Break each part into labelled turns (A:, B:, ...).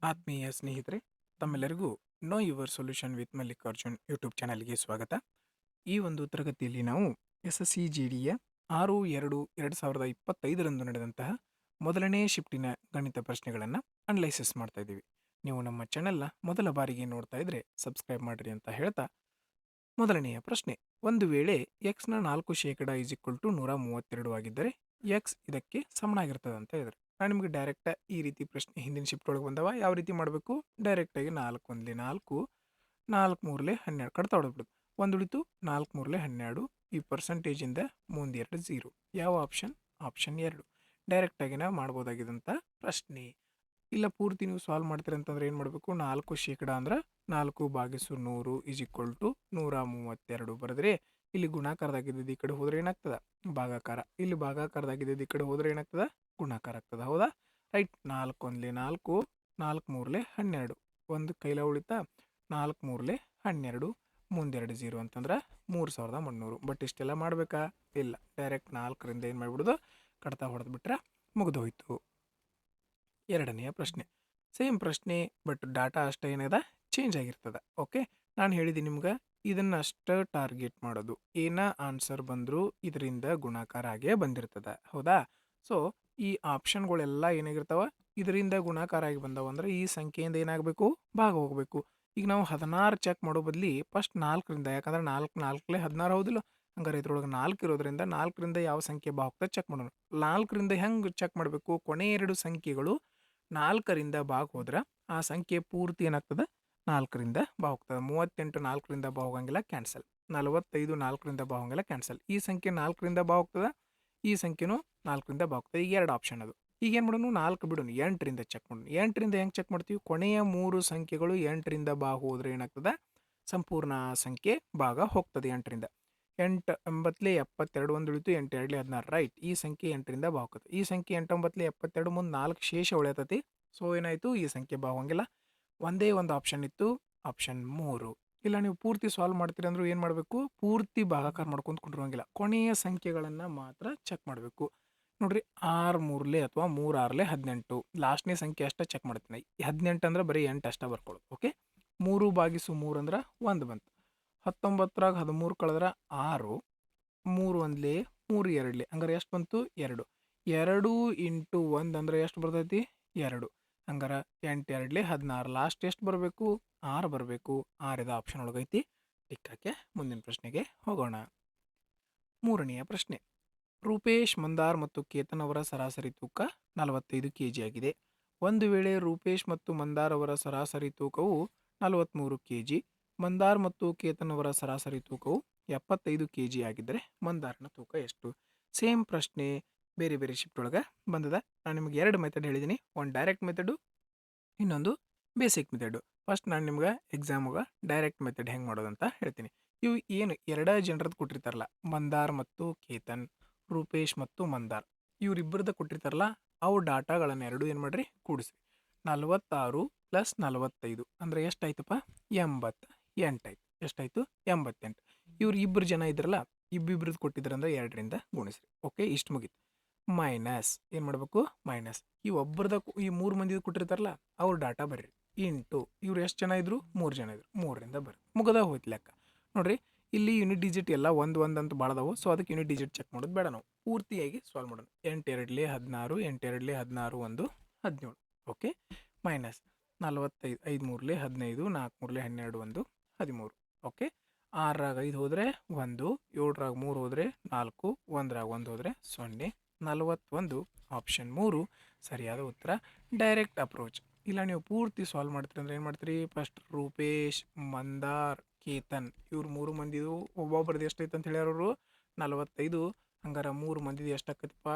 A: ಆತ್ಮೀಯ ಸ್ನೇಹಿತರೆ, ತಮ್ಮೆಲ್ಲರಿಗೂ know your solution with Mallikarjun YouTube ಚಾನಲ್ಗೆ ಸ್ವಾಗತ. ಈ ಒಂದು ತರಗತಿಯಲ್ಲಿ ನಾವು SSC GDಯ 6/2/2025 ನಡೆದಂತಹ ಮೊದಲನೇ ಶಿಫ್ಟಿನ ಗಣಿತ ಪ್ರಶ್ನೆಗಳನ್ನು ಅನಲೈಸಿಸ್ ಮಾಡ್ತಾ ಇದ್ದೀವಿ. ನೀವು ನಮ್ಮ ಚಾನೆಲ್ನ ಮೊದಲ ಬಾರಿಗೆ ನೋಡ್ತಾ ಇದ್ರೆ ಸಬ್ಸ್ಕ್ರೈಬ್ ಮಾಡಿರಿ ಅಂತ ಹೇಳ್ತಾ, ಮೊದಲನೆಯ ಪ್ರಶ್ನೆ, ಒಂದು ವೇಳೆ ಎಕ್ಸ್ನ 4% = 132 ಆಗಿದ್ದರೆ ಎಕ್ಸ್ ಇದಕ್ಕೆ ಸಮನಾಗಿರ್ತದೆ ಅಂತ ಹೇಳಿದ್ರೆ, ನಾನು ನಿಮಗೆ ಡೈರೆಕ್ಟ್ ಈ ರೀತಿ ಪ್ರಶ್ನೆ ಹಿಂದಿನ ಶಿಫ್ಟ್ ಒಳಗೆ ಬಂದವ. ಯಾವ ರೀತಿ ಮಾಡಬೇಕು? ಡೈರೆಕ್ಟಾಗಿ 4 1 4 4 3 12 ಕಡ್ತಾ ಹೊಡೆದ್ಬಿಡೋದು. ಒಂದು ಉಳಿತು 4 3 12. ಈ ಪರ್ಸೆಂಟೇಜಿಂದ ಮುಂದೆ 2 0. ಯಾವ ಆಪ್ಷನ್? ಆಪ್ಷನ್ 2 ಡೈರೆಕ್ಟಾಗಿ ನಾವು ಮಾಡ್ಬೋದಾಗಿದ್ದಂಥ ಪ್ರಶ್ನೆ. ಇಲ್ಲ ಪೂರ್ತಿ ನೀವು ಸಾಲ್ವ್ ಮಾಡ್ತೀರಿ ಅಂತಂದ್ರೆ ಏನು ಮಾಡಬೇಕು? 4% ಅಂದ್ರೆ 4/100 = 132 ಬರೆದ್ರೆ, ಇಲ್ಲಿ ಗುಣಾಕಾರದಾಗಿದ್ದು ಈ ಕಡೆ ಹೋದ್ರೆ ಏನಾಗ್ತದ? ಭಾಗಾಕಾರ. ಇಲ್ಲಿ ಭಾಗಾಕಾರದಾಗಿದ್ದು ಈ ಕಡೆ ಹೋದ್ರೆ ಏನಾಗ್ತದ? ಗುಣಾಕಾರ ಆಗ್ತದ. ಹೌದಾ? ರೈಟ್. 4 1 4 4 3 12. ಒಂದು ಕೈಲ ಉಳಿತಾ 4 3 12 ಮುಂದೆ 2 0 ಅಂತಂದ್ರೆ 3300. ಬಟ್ ಇಷ್ಟೆಲ್ಲ ಮಾಡಬೇಕಾ? ಇಲ್ಲ. ಡೈರೆಕ್ಟ್ 4ರಿಂದ ಏನು ಮಾಡಿಬಿಡೋದು? ಕಡ್ತಾ ಹೊಡೆದ್ಬಿಟ್ರೆ ಮುಗಿದೋಯ್ತು. ಎರಡನೆಯ ಪ್ರಶ್ನೆ, ಸೇಮ್ ಪ್ರಶ್ನೆ, ಬಟ್ ಡಾಟಾ ಅಷ್ಟೇ ಏನಿದೆ ಚೇಂಜ್ ಆಗಿರ್ತದೆ. ಓಕೆ, ನಾನು ಹೇಳಿದ್ದೀನಿ ನಿಮ್ಗೆ ಇದನ್ನ ಅಷ್ಟೇ ಟಾರ್ಗೆಟ್ ಮಾಡೋದು. ಏನ ಆನ್ಸರ್ ಬಂದರೂ ಇದರಿಂದ ಗುಣಾಕಾರ ಆಗೇ ಬಂದಿರ್ತದೆ. ಹೌದಾ? ಸೊ ಈ ಆಪ್ಷನ್ಗಳೆಲ್ಲ ಏನಾಗಿರ್ತಾವ? ಇದರಿಂದ ಗುಣಾಕಾರ ಆಗಿ ಬಂದವು ಅಂದ್ರೆ ಈ ಸಂಖ್ಯೆಯಿಂದ ಏನಾಗಬೇಕು? ಭಾಗ ಹೋಗಬೇಕು. ಈಗ ನಾವು 16 ಚೆಕ್ ಮಾಡೋ ಬದಲಿ ಫಸ್ಟ್ 4ರಿಂದ, ಯಾಕಂದ್ರೆ 4 4 16 ಹೌದಿಲ್ಲ? ಹಂಗಾರೆ ಇದ್ರೊಳಗೆ 4 ಇರೋದ್ರಿಂದ 4ರಿಂದ ಯಾವ ಸಂಖ್ಯೆ ಭಾಗ ಹೋಗ್ತದೆ ಚೆಕ್ ಮಾಡೋಣ. 4ರಿಂದ ಹೆಂಗೆ ಚೆಕ್ ಮಾಡಬೇಕು? ಕೊನೆ ಎರಡು ಸಂಖ್ಯೆಗಳು 4ರಿಂದ ಭಾಗ ಹೋದ್ರೆ ಆ ಸಂಖ್ಯೆ ಪೂರ್ತಿ ಏನಾಗ್ತದೆ? 4ರಿಂದ ಭಾಗ ಹೋಗ್ತದೆ. 38 4ರಿಂದ ಭಾಗ ಹೋಗಂಗಿಲ್ಲ, ಕ್ಯಾನ್ಸಲ್. 45 4ರಿಂದ ಭಾಗ ಹೋಗಂಗಿಲ್ಲ, ಕ್ಯಾನ್ಸಲ್. ಈ ಸಂಖ್ಯೆ 4ರಿಂದ ಭಾಗ ಹೋಗ್ತದೆ, ಈ ಸಂಖ್ಯೆನೂ 4ರಿಂದ ಭಾಗ ಹೋಗ್ತದೆ. ಈಗ 2 ಆಪ್ಷನ್ ಅದು. ಈಗ ಏನು ಮಾಡೋಣ? 4 ಬಿಡೋಣ, 8ರಿಂದ ಚೆಕ್ ಮಾಡೋಣ. 8ರಿಂದ ಹೆಂಗೆ ಚೆಕ್ ಮಾಡ್ತೀವಿ? ಕೊನೆಯ 3 ಸಂಖ್ಯೆಗಳು 8ರಿಂದ ಭಾಗ ಹೋದ್ರೆ ಏನಾಗ್ತದೆ? ಸಂಪೂರ್ಣ ಸಂಖ್ಯೆ ಭಾಗ ಹೋಗ್ತದೆ 8ರಿಂದ. 8 9 72 ಒಂದು ಉಳಿತು, 8 2 16. ರೈಟ್. ಈ ಸಂಖ್ಯೆ 8ರಿಂದ ಭಾಗ ಹೋಗ್ತದೆ. ಈ ಸಂಖ್ಯೆ 8 9 72 ಮುಂದೆ 4 ಶೇಷ ಉಳಿಯತತಿ. ಸೊ ಏನಾಯಿತು? ಈ ಸಂಖ್ಯೆ ಭಾಗ ಹೋಗಂಗಿಲ್ಲ. ಒಂದೇ ಒಂದು ಆಪ್ಷನ್ ಇತ್ತು, ಆಪ್ಷನ್ 3. ಇಲ್ಲ ನೀವು ಪೂರ್ತಿ ಸಾಲ್ವ್ ಮಾಡ್ತೀರಿ ಅಂದ್ರೂ ಏನು ಮಾಡಬೇಕು? ಪೂರ್ತಿ ಭಾಗಾಕಾರ ಮಾಡ್ಕೊಂಡು ಕೊಂಡಿರೋಂಗಿಲ್ಲ, ಕೊನೆಯ ಸಂಖ್ಯೆಗಳನ್ನು ಮಾತ್ರ ಚೆಕ್ ಮಾಡಬೇಕು. ನೋಡ್ರಿ, 6 3 ಅಥವಾ 3 6 18. ಲಾಸ್ಟ್ನೇ ಸಂಖ್ಯೆ ಅಷ್ಟೇ ಚೆಕ್ ಮಾಡ್ತೀನಿ. 18 ಅಂದ್ರೆ ಬರೀ 8 ಅಷ್ಟೇ ಬರ್ಕೊಳ್ಳೋದು. ಓಕೆ, 3/3 ಅಂದ್ರೆ 1 ಬಂತು. 19ರಾಗ 13 ಕಳೆದ್ರೆ 6, 3 1 3 2 ಹಂಗಾರೆ ಎಷ್ಟು ಬಂತು? 2. 2 ಇಂಟು 1 ಅಂದ್ರೆ ಎಷ್ಟು ಬರ್ತೈತಿ? 2. ಹಂಗಾರೆ 8 2 16. ಲಾಸ್ಟ್ ಎಷ್ಟು ಬರಬೇಕು? 6 ಬರಬೇಕು. 6 ಆಪ್ಷನ್ ಒಳಗೈತಿ. ಟಿಕ್ಕಾಕೆ ಮುಂದಿನ ಪ್ರಶ್ನೆಗೆ ಹೋಗೋಣ. ಮೂರನೆಯ ಪ್ರಶ್ನೆ, ರೂಪೇಶ್, ಮಂದಾರ್ ಮತ್ತು ಕೇತನ್ ಅವರ ಸರಾಸರಿ ತೂಕ 45 kg ಆಗಿದೆ. ಒಂದು ವೇಳೆ ರೂಪೇಶ್ ಮತ್ತು ಮಂದಾರ್ ಅವರ ಸರಾಸರಿ ತೂಕವು 43 kg, ಮಂದಾರ್ ಮತ್ತು ಕೇತನ್ ಅವರ ಸರಾಸರಿ ತೂಕವು 75 kg ಆಗಿದ್ದರೆ ಮಂದಾರನ ತೂಕ ಎಷ್ಟು? ಸೇಮ್ ಪ್ರಶ್ನೆ, ಬೇರೆ ಬೇರೆ ಶಿಫ್ಟ್ ಒಳಗೆ ಬಂದದ. ನಾನು ನಿಮ್ಗೆ 2 ಮೆಥಡ್ ಹೇಳಿದ್ದೀನಿ. ಒಂದು ಡೈರೆಕ್ಟ್ ಮೆಥಡು, ಇನ್ನೊಂದು ಬೇಸಿಕ್ ಮೆಥಡು. ಫಸ್ಟ್ ನಾನು ನಿಮ್ಗೆ ಎಕ್ಸಾಮ್ಗೆ ಡೈರೆಕ್ಟ್ ಮೆಥಡ್ ಹೆಂಗೆ ಮಾಡೋದಂತ ಹೇಳ್ತೀನಿ. ಇವು ಏನು ಎರಡೇ ಜನರದ್ದು ಕೊಟ್ಟಿರ್ತಾರಲ್ಲ, ಮಂದಾರ್ ಮತ್ತು ಕೇತನ್, ರೂಪೇಶ್ ಮತ್ತು ಮಂದಾರ್, ಇವರಿಬ್ಬರದ ಕೊಟ್ಟಿರ್ತಾರಲ್ಲ, ಅವು ಡಾಟಾಗಳನ್ನು ಎರಡು ಏನು ಮಾಡ್ರಿ? ಕೂಡಿಸ್ರಿ. 46 + 45 ಅಂದರೆ ಎಷ್ಟಾಯ್ತಪ್ಪ? 88 ಆಯ್ತು. ಎಷ್ಟಾಯ್ತು? 88. ಇವ್ರು ಇಬ್ಬರು ಜನ ಇದ್ರಲ್ಲ, ಇಬ್ಬಿಬ್ರದ್ದು ಕೊಟ್ಟಿದ್ರಂದ್ರೆ 2ರಿಂದ ಗುಣಿಸ್ರಿ. ಓಕೆ, ಇಷ್ಟು ಮುಗೀತು. ಮೈನಸ್ ಏನು ಮಾಡಬೇಕು? ಮೈನಸ್ ಈ ಒಬ್ಬರದ, ಈ 3 ಮಂದಿ ಕೊಟ್ಟಿರ್ತಾರಲ್ಲ ಅವ್ರ ಡಾಟಾ ಬರ್ರಿ. ಇಂಟು ಇವ್ರು ಎಷ್ಟು ಜನ ಇದ್ರು? 3 ಜನ ಇದ್ರು. 3ರಿಂದ ಬರ್ರಿ. ಮುಗದ ಹೋಯ್ತು ಲೆಕ್ಕ. ನೋಡ್ರಿ, ಇಲ್ಲಿ ಯೂನಿಟ್ ಡಿಜಿಟ್ ಎಲ್ಲ 1 1 ಅಂತ ಭಾಳದವು. ಸೊ ಅದಕ್ಕೆ ಯೂನಿಟ್ ಡಿಜಿಟ್ ಚೆಕ್ ಮಾಡೋದು ಬೇಡ, ನಾವು ಪೂರ್ತಿಯಾಗಿ ಸಾಲ್ವ್ ಮಾಡೋಣ. 8 2 16, 8 2 16 1 17. Okay, minus 45 5 3 15, 4 3 12 1 13. ಓಕೆ, 6ರಾಗ 5 ಹೋದರೆ 1, 7ರಾಗ 3 ಹೋದರೆ 4, 1ರಾಗ 1 ಹೋದರೆ 0. 41 ಆಪ್ಷನ್ 3 ಸರಿಯಾದ ಉತ್ತರ. Direct approach. ಇಲ್ಲ ನೀವು ಪೂರ್ತಿ ಸಾಲ್ವ್ ಮಾಡ್ತೀರಿ ಅಂದ್ರೆ ಏನು ಮಾಡ್ತೀರಿ? ಫಸ್ಟ್ ರೂಪೇಶ್, ಮಂದಾರ್, ಕೇತನ್ ಇವ್ರು 3 ಮಂದಿದು ಒಬ್ಬೊಬ್ರದ್ದು ಎಷ್ಟೈತೆ ಅಂತ ಹೇಳ್ಯಾರವರು? 45. ಹಂಗಾರೆ 3 ಮಂದಿದು ಎಷ್ಟಾಕೈತಪ್ಪ?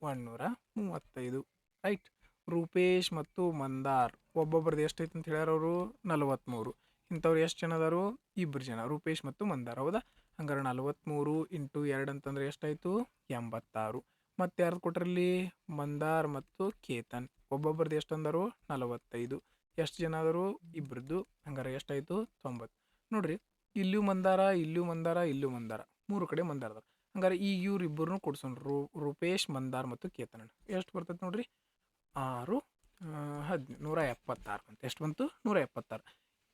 A: 135. ರೈಟ್. ರೂಪೇಶ್ ಮತ್ತು ಮಂದಾರ್ ಒಬ್ಬೊಬ್ರದ್ದು ಎಷ್ಟೈತೆ ಅಂತ ಹೇಳ್ಯಾರವರು? 43. ಇಂಥವ್ರು ಎಷ್ಟು ಜನ ಅದಾರು? ಇಬ್ಬರು ಜನ, ರೂಪೇಶ್ ಮತ್ತು ಮಂದಾರ್. ಹೌದಾ? ಹಂಗಾರೆ 43 ಇಂಟು 2 ಅಂತಂದ್ರೆ ಎಷ್ಟಾಯಿತು? 86. ಮತ್ತೆ ಯಾರ್ದು ಕೊಟ್ರಲ್ಲಿ? ಮಂದಾರ್ ಮತ್ತು ಕೇತನ್ ಒಬ್ಬೊಬ್ರದ್ದು ಎಷ್ಟು ಅಂದರು? 45. ಎಷ್ಟು ಜನ ಆದರು? ಇಬ್ಬರದ್ದು. ಹಂಗಾರೆ ಎಷ್ಟಾಯಿತು? 90. ನೋಡ್ರಿ, ಇಲ್ಲೂ ಮಂದಾರ, ಇಲ್ಲೂ ಮಂದಾರ, ಇಲ್ಲೂ ಮಂದಾರ, 3 ಕಡೆ ಮಂದಾರ ಅದಾರ. ಹಂಗಾರೆ ಈಗ ಇವ್ರು ಇಬ್ಬರನ್ನು ಕೊಡ್ಸೋಣ. ರೂಪೇಶ್, ಮಂದಾರ್ ಮತ್ತು ಕೇತನ್ ಎಷ್ಟು ಬರ್ತೈತೆ ನೋಡ್ರಿ? 6 176 ಅಂತ ಎಷ್ಟು ಬಂತು? 176.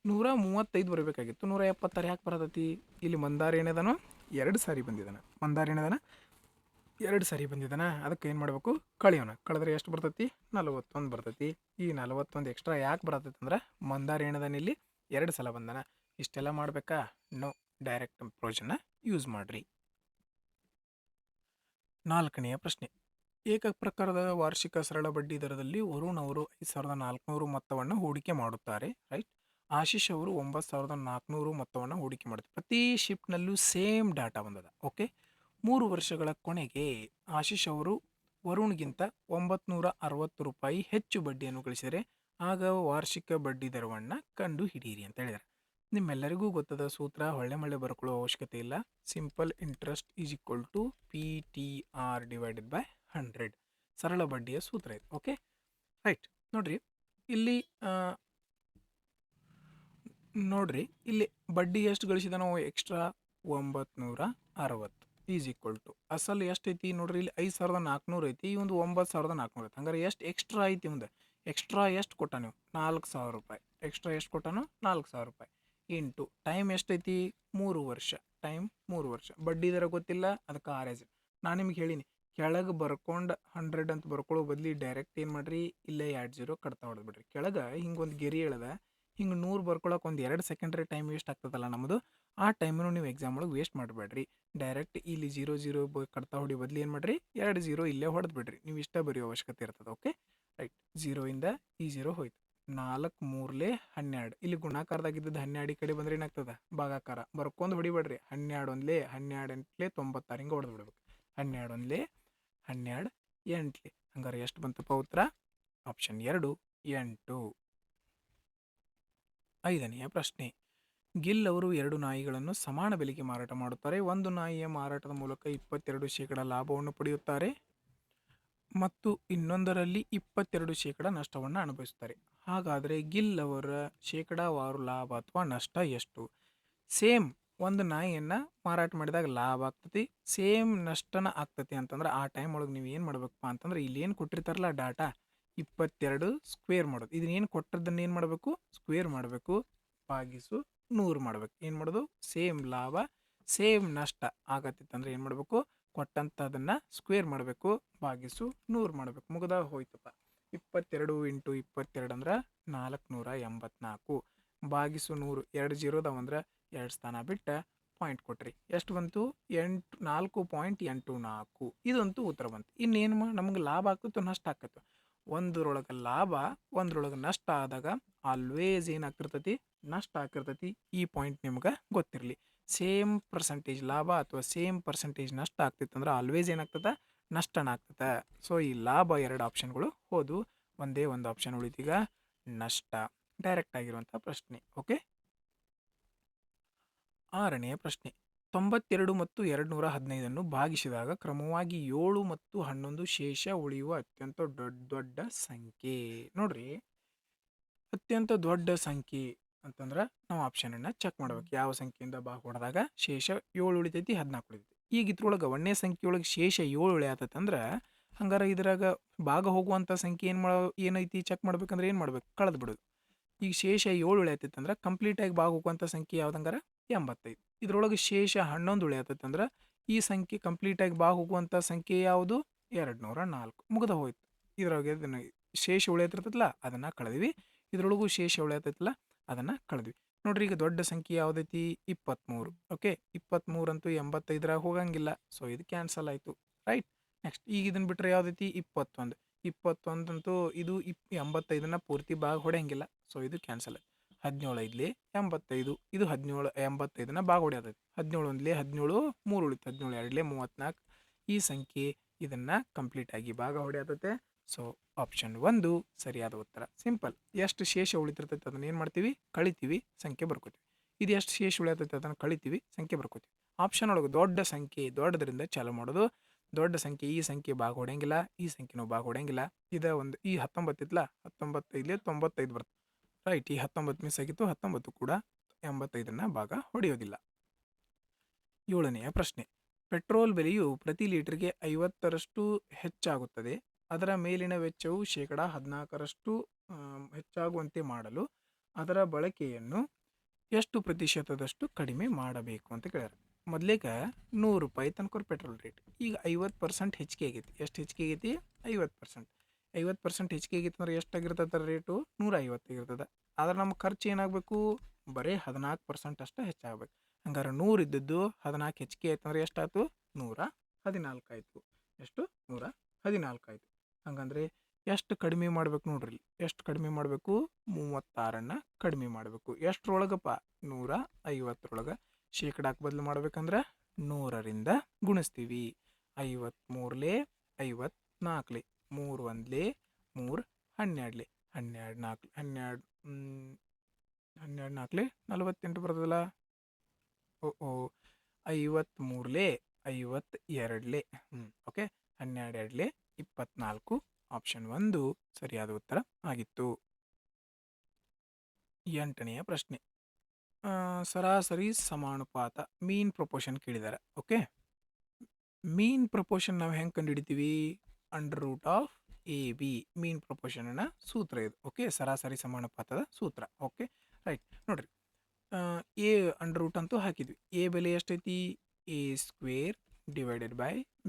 A: 135 ಬರಬೇಕಾಗಿತ್ತು. 176 ಯಾಕೆ ಬರತೈತಿ? ಇಲ್ಲಿ ಮಂದಾರ ಏನದನು 2 ಸಾರಿ ಬಂದಿದ್ದಾನೆ. ಮಂದಾರ ಏನದನ 2 ಸಾರಿ ಬಂದಿದ್ದಾನ. ಅದಕ್ಕೆ ಏನು ಮಾಡಬೇಕು? ಕಳಿಯೋಣ. ಕಳೆದ್ರೆ ಎಷ್ಟು ಬರ್ತೈತಿ? 41 ಬರ್ತೈತಿ. ಈ 41 ಎಕ್ಸ್ಟ್ರಾ ಯಾಕೆ ಬರತೈತಿ ಅಂದ್ರೆ ಮಂದಾರ ಏನದನ ಇಲ್ಲಿ 2 ಸಲ ಬಂದಾನ. ಇಷ್ಟೆಲ್ಲ ಮಾಡಬೇಕಾ? ನೋ. ಡೈರೆಕ್ಟ್ ಅಪ್ರೋಚನ್ನ ಯೂಸ್ ಮಾಡಿರಿ. 4ನೆಯ ಪ್ರಶ್ನೆ. ಏಕ ಪ್ರಕಾರದ ವಾರ್ಷಿಕ ಸರಳ ಬಡ್ಡಿ ದರದಲ್ಲಿ ವರುಣ್ ಅವರು 5,400 ಮೊತ್ತವನ್ನು ಹೂಡಿಕೆ ಮಾಡುತ್ತಾರೆ. ರೈಟ್. ಆಶೀಶ್ ಅವರು 9,400 ಮೊತ್ತವನ್ನು ಹೂಡಿಕೆ ಮಾಡುತ್ತಾರೆ. ಪ್ರತಿ ಶಿಫ್ಟ್ನಲ್ಲೂ ಸೇಮ್ ಡಾಟಾ ಬಂದದ. ಓಕೆ. 3 ವರ್ಷಗಳ ಕೊನೆಗೆ ಆಶೀಶ್ ಅವರು ವರುಣ್ಗಿಂತ 960 ರೂಪಾಯಿ ಹೆಚ್ಚು ಬಡ್ಡಿಯನ್ನು ಗಳಿಸಿದರೆ ಆಗ ವಾರ್ಷಿಕ ಬಡ್ಡಿ ದರವನ್ನು ಕಂಡು ಹಿಡಿಯಿರಿ ಅಂತ ಹೇಳಿದ್ದಾರೆ. ನಿಮ್ಮೆಲ್ಲರಿಗೂ ಗೊತ್ತದ ಸೂತ್ರ, ಹೊಳ್ಳೆ ಮಳ್ಳೆ ಬರ್ಕೊಳ್ಳೋ ಅವಶ್ಯಕತೆ ಇಲ್ಲ. Simple interest is equal to PTR divided by 100. ಸರಳ ಬಡ್ಡಿಯ ಸೂತ್ರ ಇದು. ಓಕೆ. ರೈಟ್. ನೋಡ್ರಿ ಇಲ್ಲಿ ಬಡ್ಡಿ ಎಷ್ಟು ಗಳಿಸಿದ ನಾವು ಎಕ್ಸ್ಟ್ರಾ 960 ಈಸ್ ಈಕ್ವಲ್ ಟು ಅಸಲು ಎಷ್ಟು ಐತಿ ನೋಡ್ರಿ, ಇಲ್ಲಿ 5,400 ಐತಿ, ಈ ಒಂದು 9,400 ಐತಿ. ಹಂಗಾರೆ ಎಷ್ಟು ಎಕ್ಸ್ಟ್ರಾ ಐತಿ ಮುಂದೆ? ಎಕ್ಸ್ಟ್ರಾ ಎಷ್ಟು ಕೊಟ್ಟ ನೀವು? 4,000 ರೂಪಾಯಿ. ಎಕ್ಸ್ಟ್ರಾ ಎಷ್ಟು ಕೊಟ್ಟಾನು? 4,000 ರೂಪಾಯಿ. ಇಂಟು ಟೈಮ್ ಎಷ್ಟೈತಿ? 3 ವರ್ಷ. ಟೈಮ್ 3 ವರ್ಷ. ಬಡ್ಡಿ ದರ ಗೊತ್ತಿಲ್ಲ, ಅದಕ್ಕೆ RS. ನಾನು ನಿಮ್ಗೆ ಹೇಳಿನಿ, ಕೆಳಗೆ ಬರ್ಕೊಂಡು 100 ಅಂತ ಬರ್ಕೊಳ್ಳೋ ಬದಲಿ ಡೈರೆಕ್ಟ್ ಏನು ಮಾಡ್ರಿ, ಇಲ್ಲೇ 20 ಕಡ್ತಾ ಹೊಡೆದ್ಬಿಡ್ರಿ. ಕೆಳಗೆ ಹಿಂಗೆ ಒಂದು ಗೆರಿ ಎಳೆದ ಹಿಂಗೆ 100 ಬರ್ಕೊಳಕ್ಕೆ ಒಂದು 2 ಸೆಕೆಂಡ್ರಿ ಟೈಮ್ ವೇಸ್ಟ್ ಆಗ್ತದಲ್ಲ ನಮ್ಮದು. ಆ ಟೈಮನ್ನು ನೀವು ಎಕ್ಸಾಮ್ ಒಳಗೆ ವೇಸ್ಟ್ ಮಾಡಬೇಡ್ರಿ. ಡೈರೆಕ್ಟ್ ಇಲ್ಲಿ 0 ಕಡ್ತಾ ಹೊಡಿ ಬದಲಿ ಏನು ಮಾಡಿರಿ, 2 ಇಲ್ಲೇ ಹೊಡೆದು ಬಿಡ್ರಿ. ನೀವು ಇಷ್ಟ ಬರೆಯೋ ಅವಶ್ಯಕತೆ ಇರ್ತದೆ. ಓಕೆ. ರೈಟ್. 0ಇಂದ ಈ 0 ಹೋಯ್ತು. 4 3 12. ಇಲ್ಲಿ ಗುಣಾಕಾರದಾಗಿದ್ದದ್ದು 12 ಈ ಕಡೆ ಬಂದ್ರೆ ಏನಾಗ್ತದೆ? ಭಾಗಾಕಾರ. ಬರ್ಕೊಂಡು ಹೊಡಿಬೇಡ್ರಿ. 12 1 12 8 96 ಹಿಂಗೆ ಹೊಡೆದು ಬಿಡ್ಬೇಕು. 12 1 12 8. ಹಂಗಾರೆ ಎಷ್ಟು ಬಂತಪ್ಪ ಉತ್ತರ? ಆಪ್ಷನ್ 2 8. 5ನೆಯ ಪ್ರಶ್ನೆ. ಗಿಲ್ ಅವರು 2 ನಾಯಿಗಳನ್ನು ಸಮಾನ ಬೆಲೆಗೆ ಮಾರಾಟ ಮಾಡುತ್ತಾರೆ. ಒಂದು ನಾಯಿಯ ಮಾರಾಟದ ಮೂಲಕ 22% ಲಾಭವನ್ನು ಪಡೆಯುತ್ತಾರೆ ಮತ್ತು ಇನ್ನೊಂದರಲ್ಲಿ 22% ನಷ್ಟವನ್ನು ಅನುಭವಿಸುತ್ತಾರೆ. ಹಾಗಾದರೆ ಗಿಲ್ ಅವರ ಶೇಕಡಾವಾರು ಲಾಭ ಅಥವಾ ನಷ್ಟ ಎಷ್ಟು? ಸೇಮ್ ಒಂದು ನಾಯಿಯನ್ನು ಮಾರಾಟ ಮಾಡಿದಾಗ ಲಾಭ ಆಗ್ತತಿ, ಸೇಮ್ ನಷ್ಟನ ಆಗ್ತತಿ ಅಂತಂದ್ರೆ ಆ ಟೈಮ್ ಒಳಗೆ ನೀವು ಏನು ಮಾಡ್ಬೇಕಪ್ಪ ಅಂತಂದ್ರೆ ಇಲ್ಲಿ ಏನು ಕೊಟ್ಟಿರ್ತಾರಲ್ಲ ಡಾಟಾ 22 ಸ್ಕ್ವೇರ್ ಮಾಡೋದು. ಇದನ್ನೇನು ಕೊಟ್ಟದ್ದನ್ನು ಏನು ಮಾಡಬೇಕು? ಸ್ಕ್ವೇರ್ ಮಾಡಬೇಕು, ಭಾಗಿಸು 100 ಮಾಡ್ಬೇಕು. ಏನು ಮಾಡೋದು? ಸೇಮ್ ಲಾಭ ಸೇಮ್ ನಷ್ಟ ಆಗತ್ತಿತ್ತಂದ್ರೆ ಏನು ಮಾಡಬೇಕು? ಕೊಟ್ಟಂಥದನ್ನು ಸ್ಕ್ವೇರ್ ಮಾಡಬೇಕು, ಭಾಗಿಸು 100 ಮಾಡಬೇಕು. ಮುಗ್ದ ಹೋಯ್ತಪ್ಪ. 22 ಇಂಟು 22 ಅಂದ್ರೆ 484, ಭಾಗಿಸು 100. 2 0 ಅದಾವಂದ್ರೆ 2 ಸ್ಥಾನ ಬಿಟ್ಟು ಪಾಯಿಂಟ್ ಕೊಟ್ರಿ. ಎಷ್ಟು ಬಂತು? 4.84. ಇದಂತೂ ಉತ್ತರ ಬಂತು. ಇನ್ನೇನು ನಮ್ಗೆ ಲಾಭ ಆಗ್ತಿತ್ತು, ನಷ್ಟ ಆಗ್ತಿತ್ತು. ಒಂದರೊಳಗೆ ಲಾಭ ಒಂದರೊಳಗೆ ನಷ್ಟ ಆದಾಗ ಆಲ್ವೇಸ್ ಏನಾಗ್ತಿರ್ತೈತಿ? ನಷ್ಟ ಆಗ್ತಿರ್ತೈತಿ. ಈ ಪಾಯಿಂಟ್ ನಿಮ್ಗೆ ಗೊತ್ತಿರಲಿ. ಸೇಮ್ ಪರ್ಸೆಂಟೇಜ್ ಲಾಭ ಅಥವಾ ಸೇಮ್ ಪರ್ಸೆಂಟೇಜ್ ನಷ್ಟ ಆಗ್ತಿತ್ತಂದ್ರೆ ಆಲ್ವೇಸ್ ಏನಾಗ್ತದೆ? ನಷ್ಟನ ಆಗ್ತದೆ. ಸೊ ಈ ಲಾಭ 2 ಆಪ್ಷನ್ಗಳು ಹೋದು, ಒಂದೇ ಒಂದು ಆಪ್ಷನ್ ಉಳಿತೀಗ ನಷ್ಟ. ಡೈರೆಕ್ಟ್ ಆಗಿರುವಂಥ ಪ್ರಶ್ನೆ. ಓಕೆ. 6ನೆಯ ಪ್ರಶ್ನೆ. 92 ಮತ್ತು 215 ಭಾಗಿಸಿದಾಗ ಕ್ರಮವಾಗಿ 7 ಮತ್ತು 11 ಶೇಷ ಉಳಿಯುವ ಅತ್ಯಂತ ದೊಡ್ಡ ಸಂಖ್ಯೆ. ನೋಡ್ರಿ, ಅತ್ಯಂತ ದೊಡ್ಡ ಸಂಖ್ಯೆ ಅಂತಂದ್ರೆ ನಾವು ಆಪ್ಷನನ್ನು ಚೆಕ್ ಮಾಡ್ಬೇಕು. ಯಾವ ಸಂಖ್ಯೆಯಿಂದ ಭಾಗ ಹೊಡೆದಾಗ ಶೇಷ 7 ಉಳಿತೈತಿ, 14 ಉಳಿತೈತಿ. ಈಗ ಇದ್ರೊಳಗೆ ಒಂದೇ ಸಂಖ್ಯೆ ಒಳಗೆ ಶೇಷ 7 ಉಳಿಯತೈತೆ ಅಂದ್ರೆ ಹಂಗಾರೆ ಇದ್ರಾಗ ಭಾಗ ಹೋಗುವಂಥ ಸಂಖ್ಯೆ ಏನೈತಿ ಚೆಕ್ ಮಾಡ್ಬೇಕಂದ್ರೆ ಏನು ಮಾಡ್ಬೇಕು? ಕಳೆದು ಬಿಡೋದು. ಈಗ ಶೇಷ 7 ಉಳಿಯತೈತೆ ಅಂದ್ರೆ ಕಂಪ್ಲೀಟಾಗಿ ಭಾಗ ಹೋಗುವಂಥ ಸಂಖ್ಯೆ ಯಾವ್ದಂಗಾರ 85. ಇದ್ರೊಳಗೆ ಶೇಷ 11 ಉಳಿಯತೈತೆ ಅಂದ್ರೆ ಈ ಸಂಖ್ಯೆ ಕಂಪ್ಲೀಟಾಗಿ ಭಾಗ ಹೋಗುವಂಥ ಸಂಖ್ಯೆ ಯಾವುದು? 204. ಮುಗ್ದ ಹೋಯ್ತು. ಇದ್ರೊಳಗೆ ಇದನ್ನು ಶೇಷ ಉಳಿಯತಿರ್ತೈತಲ್ಲ ಅದನ್ನು ಕಳೆದ್ವಿ, ಇದ್ರೊಳಗೂ ಶೇಷ ಉಳಿಯತೈತಲ್ಲ ಅದನ್ನು ಕಳೆದ್ವಿ. ನೋಡ್ರಿ, ಈಗ ದೊಡ್ಡ ಸಂಖ್ಯೆ ಯಾವುದೈತಿ? 23. ಓಕೆ. 23 ಅಂತೂ 85ರಾಗ ಹೋಗಂಗಿಲ್ಲ, ಸೊ ಇದು ಕ್ಯಾನ್ಸಲ್ ಆಯಿತು. ರೈಟ್. ನೆಕ್ಸ್ಟ್ ಈಗ ಇದನ್ನು ಬಿಟ್ಟರೆ ಯಾವುದೈತಿ? 21. 21 ಅಂತೂ ಇದು 85ನ ಪೂರ್ತಿ ಭಾಗ ಹೊಡೆಯಂಗಿಲ್ಲ, ಸೊ ಇದು ಕ್ಯಾನ್ಸಲ್ ಆಯ್ತು. 17 ಐದ್ಲಿ 85, ಇದು 17 85ನ ಭಾಗ ಹೊಡೆಯತೈತಿ. 17 ಒಂದ್ಲಿ 17, 3 ಉಳಿತು. 17 ಎರಡ್ಲಿ 34. ಈ ಸಂಖ್ಯೆ ಇದನ್ನು ಕಂಪ್ಲೀಟಾಗಿ ಭಾಗ ಹೊಡೆಯತೈತೆ. ಸೊ ಆಪ್ಷನ್ 1 ಸರಿಯಾದ ಉತ್ತರ. ಸಿಂಪಲ್. ಎಷ್ಟು ಶೇಷ ಉಳಿತಿರ್ತೈತೆ ಅದನ್ನು ಏನು ಮಾಡ್ತೀವಿ? ಕಳಿತೀವಿ, ಸಂಖ್ಯೆ ಬರ್ಕೋತೀವಿ. ಇದು ಎಷ್ಟು ಶೇಷ ಉಳಿಯತೈತೆ ಅದನ್ನು ಕಳಿತೀವಿ, ಸಂಖ್ಯೆ ಬರ್ಕೋತೀವಿ. ಆಪ್ಷನ್ ಒಳಗೆ ದೊಡ್ಡ ಸಂಖ್ಯೆ ದೊಡ್ಡದ್ರಿಂದ ಚಾಲು ಮಾಡೋದು. ದೊಡ್ಡ ಸಂಖ್ಯೆ ಈ ಸಂಖ್ಯೆ ಭಾಗ ಹೊಡೆಯಂಗಿಲ್ಲ, ಈ ಸಂಖ್ಯೆನೂ ಭಾಗ ಹೊಡೆಯಂಗಿಲ್ಲ. ಒಂದು ಈ 19 ಇತ್ತಲ್ಲ, 19 ಇಲ್ಲಿ 95 ಬರ್ತದೆ. ರೈಟ್. ಈ 19 ಮಿಸ್ ಆಗಿತ್ತು, 19 ಕೂಡ 85ನ ಭಾಗ ಹೊಡೆಯೋದಿಲ್ಲ. 7ನೆಯ ಪ್ರಶ್ನೆ. ಪೆಟ್ರೋಲ್ ಬೆಲೆಯು ಪ್ರತಿ ಲೀಟರ್ಗೆ 50ರಷ್ಟು ಹೆಚ್ಚಾಗುತ್ತದೆ. ಅದರ ಮೇಲಿನ ವೆಚ್ಚವು ಶೇಕಡ 14ರಷ್ಟು ಹೆಚ್ಚಾಗುವಂತೆ ಮಾಡಲು ಅದರ ಬಳಕೆಯನ್ನು ಎಷ್ಟು ಪ್ರತಿಶತದಷ್ಟು ಕಡಿಮೆ ಮಾಡಬೇಕು ಅಂತ ಕೇಳ್ಯಾರ. ಮೊದಲಿಗೆ 100 ರೂಪಾಯಿ ತನಕ ಪೆಟ್ರೋಲ್ ರೇಟ್, ಈಗ 50% ಹೆಚ್ಚಿಗೆ ಆಗೈತಿ. ಎಷ್ಟು ಹೆಚ್ಚಿಗೆ ಆಗೈತಿ? 50%. 50% ಹೆಚ್ಚಿಗೆ ಆಗೈತಿ ಅಂದ್ರೆ ಎಷ್ಟಾಗಿರ್ತದ ರೇಟು? 150 ಆಗಿರ್ತದೆ. ಆದ್ರೆ ನಮ್ಮ ಖರ್ಚು ಏನಾಗಬೇಕು? ಬರೀ 14% ಅಷ್ಟೇ ಹೆಚ್ಚಾಗಬೇಕು. ಹಂಗಾರೆ 100 ಇದ್ದದ್ದು 14 ಹೆಚ್ಚಿಗೆ ಆಯ್ತು ಅಂದ್ರೆ ಎಷ್ಟಾಯ್ತು? 114 ಆಯಿತು. ಎಷ್ಟು? 114 ಆಯಿತು. ಹಂಗಂದ್ರೆ ಎಷ್ಟು ಕಡಿಮೆ ಮಾಡ್ಬೇಕು ನೋಡ್ರಿ, ಎಷ್ಟು ಕಡಿಮೆ ಮಾಡಬೇಕು? 36ನ್ನ ಕಡಿಮೆ ಮಾಡಬೇಕು. ಎಷ್ಟರೊಳಗಪ್ಪ? 150ರೊಳಗೆ. ಶೇಕಡಾಕ್ಕೆ ಬದಲು ಮಾಡ್ಬೇಕಂದ್ರೆ 100ರಿಂದ ಗುಣಿಸ್ತೀವಿ. 53 54 3 1 3 12 12 4 12 12 4 48 ಬರ್ತದಲ್ಲ. ಓ 53 52 ಓಕೆ. 12 24 ಆಪ್ಷನ್ 1 ಸರಿಯಾದ ಉತ್ತರ ಆಗಿತ್ತು. 8ನೆಯ ಪ್ರಶ್ನೆ, ಸರಾಸರಿ ಸಮಾನುಪಾತ ಮೀನ್ ಪ್ರಪೋರ್ಷನ್ ಕೇಳಿದ್ದಾರೆ. ಓಕೆ, ಮೀನ್ ಪ್ರಪೋರ್ಷನ್ ನಾವು ಹೆಂಗೆ ಕಂಡುಹಿಡಿತೀವಿ? √AB ಮೀನ್ ಪ್ರಪೋರ್ಷನ್ನ ಸೂತ್ರ ಇದು. ಓಕೆ, ಸರಾಸರಿ ಸಮಾನುಪಾತದ ಸೂತ್ರ. Okay right. ನೋಡ್ರಿ, ಎ ಅಂಡರ್ ರೂಟ್ ಅಂತೂ ಹಾಕಿದ್ವಿ. ಎ ಬೆಲೆ ಎಷ್ಟೈತಿ? A² /